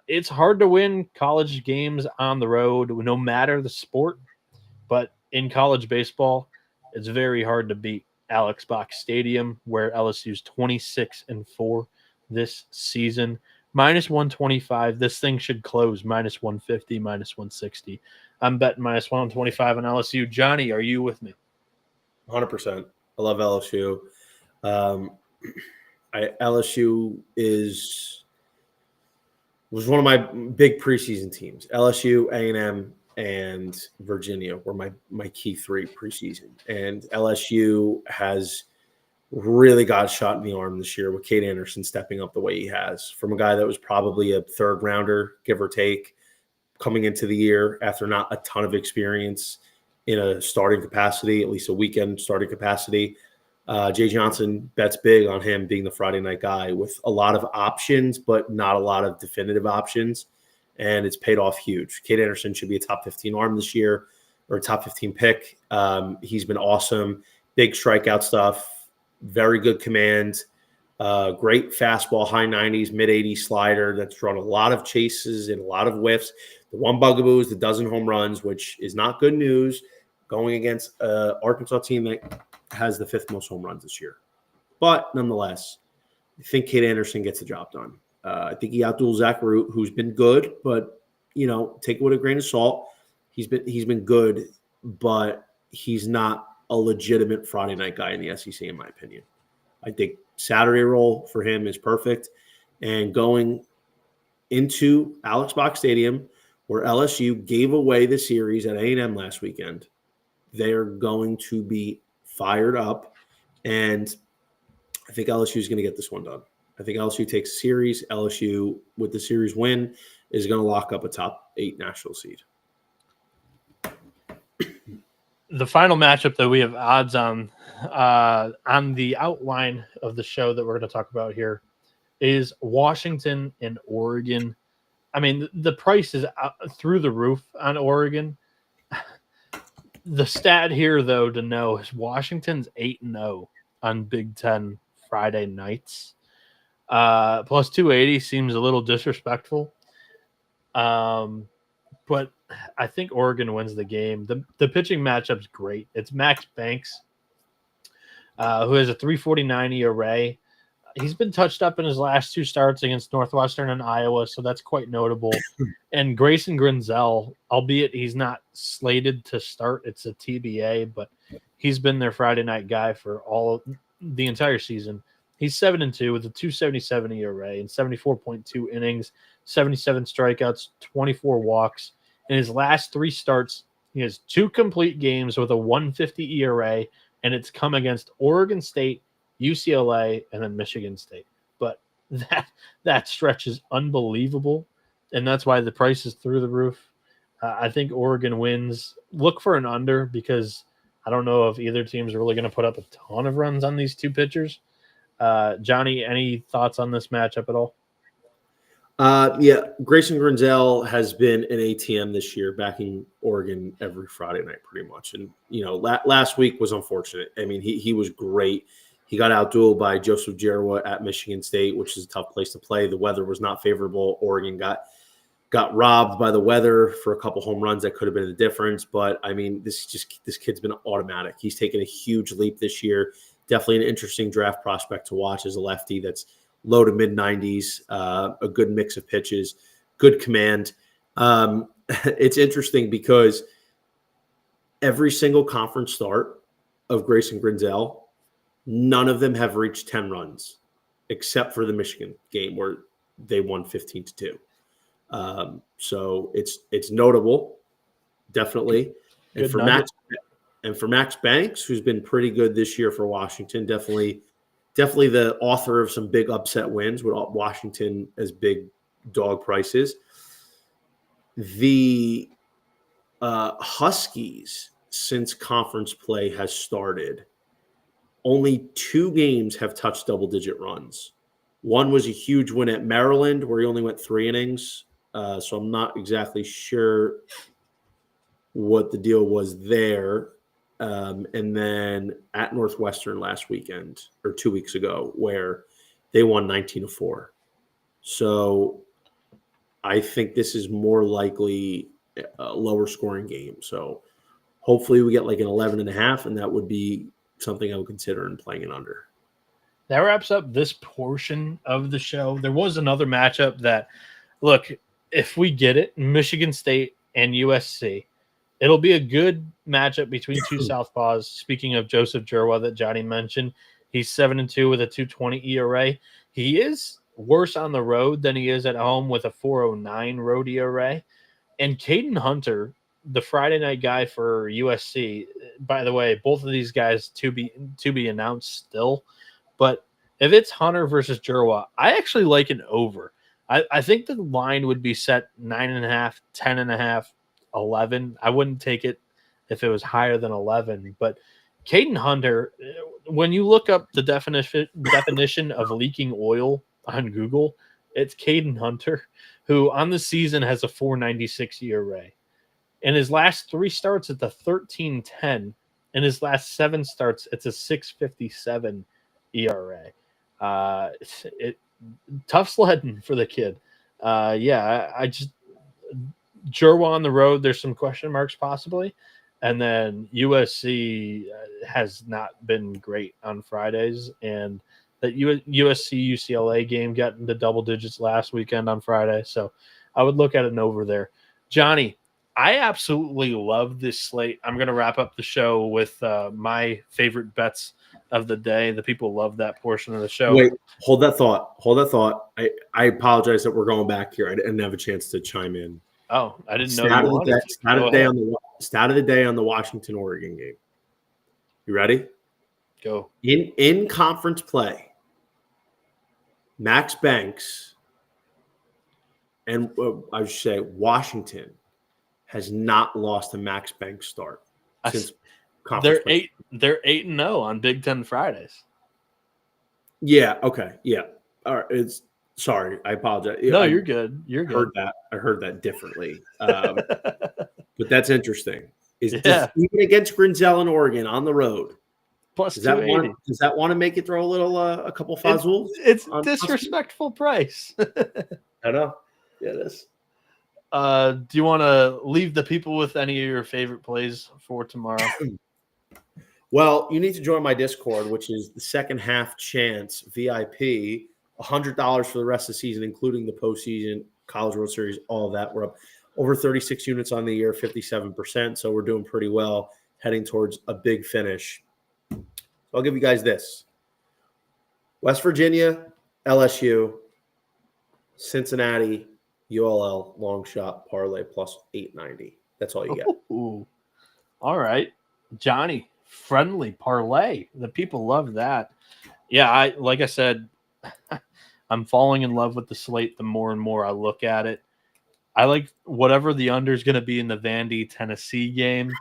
It's hard to win college games on the road, no matter the sport. But in college baseball, it's very hard to beat Alex Box Stadium, where LSU's 26-4 this season. Minus 125. This thing should close minus 150, minus 160. I'm betting minus 125 on LSU. Johnny, are you with me? 100%. I love LSU. LSU was one of my big preseason teams. LSU, A&M, and Virginia were my key 3 preseason. And LSU has really got a shot in the arm this year with Cade Anderson stepping up the way he has, from a guy that was probably a 3rd rounder, give or take, coming into the year after not a ton of experience in a starting capacity, at least a weekend starting capacity. Jay Johnson bets big on him being the Friday night guy with a lot of options, but not a lot of definitive options. And it's paid off huge. Cade Anderson should be a top 15 arm this year, or a top 15 pick. He's been awesome. Big strikeout stuff, very good command, great fastball, high 90s, mid 80s slider that's drawn a lot of chases and a lot of whiffs. The one bugaboo is the dozen home runs, which is not good news going against an Arkansas team that has the 5th most home runs this year. But nonetheless, I think Cade Anderson gets the job done. I think he outduels Zach Root, who's been good, but take it with a grain of salt. He's been good, but he's not a legitimate Friday night guy in the SEC, in my opinion. I think Saturday roll for him is perfect. And going into Alex Box Stadium, where LSU gave away the series at A&M last weekend, they're going to be fired up, and I think LSU is going to get this one done. I think LSU takes a series. LSU, with the series win, is going to lock up a top 8 national seed. The final matchup that we have odds on the outline of the show that we're going to talk about here is Washington and Oregon. I mean, the price is through the roof on Oregon. The stat here, though, to know is Washington's 8-0 on Big Ten Friday nights. Plus 280 seems a little disrespectful. But I think Oregon wins the game. The pitching matchup's great. It's Max Banks, who has a 3.49 ERA. He's been touched up in his last 2 starts against Northwestern and Iowa, so that's quite notable. And Grayson Grinzel, albeit he's not slated to start, it's a TBA, but he's been their Friday night guy for the entire season. He's 7-2 with a 2.77 ERA and 74.2 innings, 77 strikeouts, 24 walks. In his last 3 starts, he has 2 complete games with a 1.50 ERA, and it's come against Oregon State, UCLA, and then Michigan State. But that stretch is unbelievable, and that's why the price is through the roof. I think Oregon wins. Look for an under because I don't know if either team's really going to put up a ton of runs on these 2 pitchers. Johnny, any thoughts on this matchup at all? Yeah, Grayson Grinzel has been an ATM this year, backing Oregon every Friday night pretty much. And, last week was unfortunate. I mean, he was great. He got outdueled by Joseph Jerwa at Michigan State, which is a tough place to play. The weather was not favorable. Oregon got robbed by the weather for a couple home runs that could have been the difference. But, I mean, this kid's been automatic. He's taken a huge leap this year. Definitely an interesting draft prospect to watch as a lefty that's low to mid-90s, a good mix of pitches, good command. It's interesting because every single conference start of Grayson Grinzel, none of them have reached 10 runs, except for the Michigan game where they won 15-2. So it's notable, definitely. And for Max Banks, who's been pretty good this year for Washington, definitely the author of some big upset wins with Washington as big dog prices. The Huskies, since conference play has started, only 2 games have touched double-digit runs. One was a huge win at Maryland where he only went 3 innings. So I'm not exactly sure what the deal was there. And then at Northwestern last weekend or 2 weeks ago where they won 19-4. So I think this is more likely a lower scoring game. So hopefully we get like an 11.5, and that would be something I would consider in playing an under. That wraps up this portion of the show. There was another matchup that, look, if we get it, Michigan State and USC, it'll be a good matchup between 2 southpaws. Speaking of Joseph Jerwa that Johnny mentioned, he's 7-2 with a 2.20 ERA. He is worse on the road than he is at home with a 4.09 road ERA. And Caden Hunter, the Friday night guy for USC, by the way, both of these guys to be announced still. But if it's Hunter versus Jerwa, I actually like an over. I think the line would be set 9.5, 10.5, 11. I wouldn't take it if it was higher than 11. But Caden Hunter, when you look up the definition of leaking oil on Google, it's Caden Hunter, who on the season has a 4.96 ERA. In his last 3 starts, it's a 13.10. In his last 7 starts, it's a 6.57 ERA. Tough sledding for the kid. I just Jerwa on the road. There's some question marks possibly, and then USC has not been great on Fridays, and that USC UCLA game got into double digits last weekend on Friday, so I would look at an over there. Johnny, I absolutely love this slate. I'm going to wrap up the show with my favorite bets of the day. The people love that portion of the show. Wait, hold that thought. I apologize that we're going back here. I didn't have a chance to chime in. Oh, I didn't know you wanted to. Stat of the day on the Washington-Oregon game. You ready? Go. In conference play, Max Banks and I should say Washington has not lost a Max Banks start since conference play. They're 8-0 on Big Ten Fridays. Yeah. Okay. Yeah. All right. Sorry. I apologize. No, you're good. You're good. I heard that differently. But that's interesting. Even against Grinzel in Oregon on the road. Plus does that want to make it throw a couple fazools? It's disrespectful price. I know. Yeah, it is. Do you want to leave the people with any of your favorite plays for tomorrow? Well, you need to join my Discord, which is the Second Half Chance VIP. $100 for the rest of the season, including the postseason, College World Series, all of that. We're up over 36 units on the year, 57%. So we're doing pretty well, heading towards a big finish. So I'll give you guys this. West Virginia, LSU, Cincinnati, ULL long shot parlay plus 890. That's all you get. Ooh. All right. Johnny, friendly parlay. The people love that. Yeah, like I said, I'm falling in love with the slate the more and more I look at it. I like whatever the under is going to be in the Vandy Tennessee game.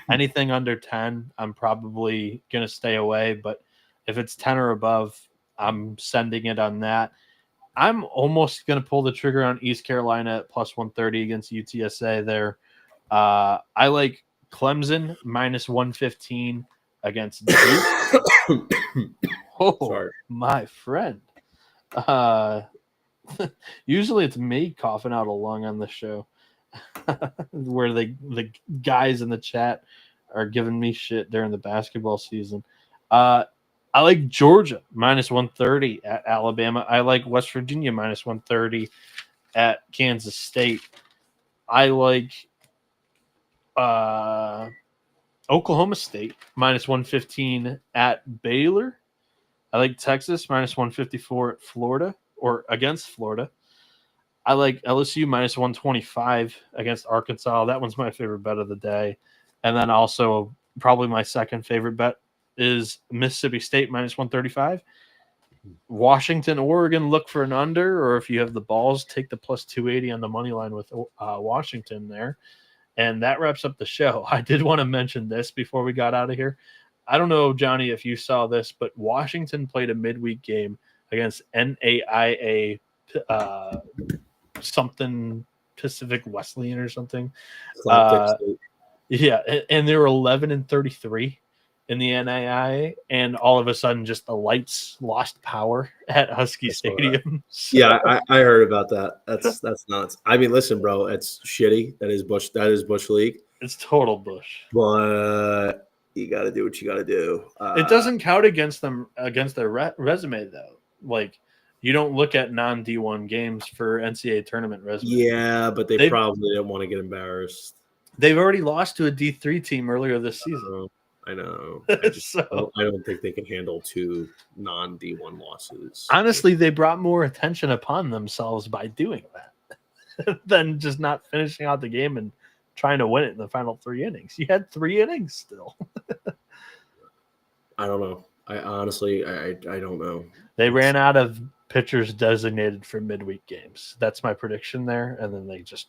Anything under 10, I'm probably going to stay away. But if it's 10 or above, I'm sending it on that. I'm almost going to pull the trigger on East Carolina at plus 130 against UTSA there. I like Clemson minus 115 against Duke. Oh, Sorry. my friend. Usually it's me coughing out a lung on the show where the guys in the chat are giving me shit during the basketball season. I like Georgia minus 130 at Alabama. I like West Virginia minus 130 at Kansas State. I like Oklahoma State minus 115 at Baylor. I like Texas minus 154 at Florida or against Florida. I like LSU minus 125 against Arkansas. That one's my favorite bet of the day. And then also probably my second favorite bet is Mississippi State minus 135. Washington, Oregon, look for an under, or if you have the balls, take the plus 280 on the money line with Washington there. And that wraps up the show. I did want to mention this before we got out of here. I don't know, Johnny, if you saw this, but Washington played a midweek game against NAIA something Pacific Wesleyan or something. Yeah, and they were 11-33 in the NAIA, and all of a sudden just the lights lost power at Husky Stadium. So. Yeah, I heard about that. That's nuts. I mean, listen, bro, it's shitty. That is Bush League. It's total Bush. But you got to do what you got to do. It doesn't count against them against their resume though. Like you don't look at non-D1 games for NCAA tournament resume. Yeah, but they probably don't want to get embarrassed. They've already lost to a D3 team earlier this season. I know. I don't think they can handle 2 non-D1 losses. Honestly, they brought more attention upon themselves by doing that than just not finishing out the game and trying to win it in the final 3 innings. You had 3 innings still. I don't know. I honestly don't know. They ran out of pitchers designated for midweek games. That's my prediction there, and then they just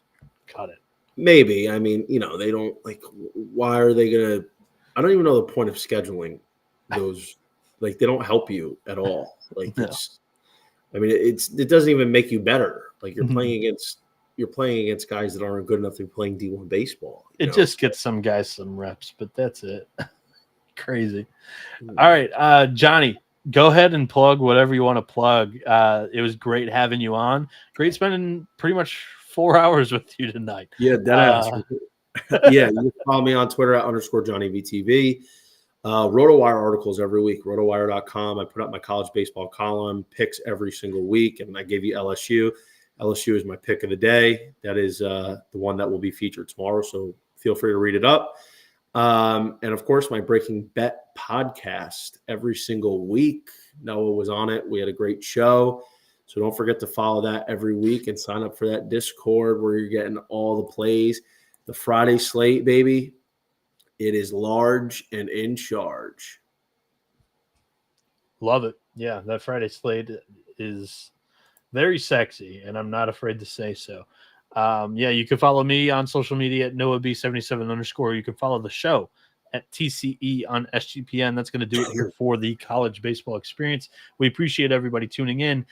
cut it. Maybe. I mean, they don't like. Why are they gonna? I don't even know the point of scheduling those. Like, they don't help you at all. Like, no. It doesn't even make you better. Like, you're playing against guys that aren't good enough to be playing D1 baseball. It just gets some guys some reps, but that's it. Crazy. All right, Johnny, go ahead and plug whatever you want to plug. It was great having you on. Great spending pretty much 4 hours with you tonight. Yeah, yeah, you can follow me on Twitter at _JohnnyVTV. RotoWire articles every week, rotowire.com. I put up my college baseball column, picks every single week, and I gave you LSU. LSU is my pick of the day. That is the one that will be featured tomorrow, so feel free to read it up. And, of course, my Breaking Bet podcast every single week. Noah was on it. We had a great show. So don't forget to follow that every week and sign up for that Discord where you're getting all the plays. The Friday slate, baby, it is large and in charge. Love it. Yeah, that Friday slate is very sexy, and I'm not afraid to say so. Yeah, you can follow me on social media at NoahB77_. You can follow the show at TCE on SGPN. That's going to do it here for the college baseball experience. We appreciate everybody tuning in.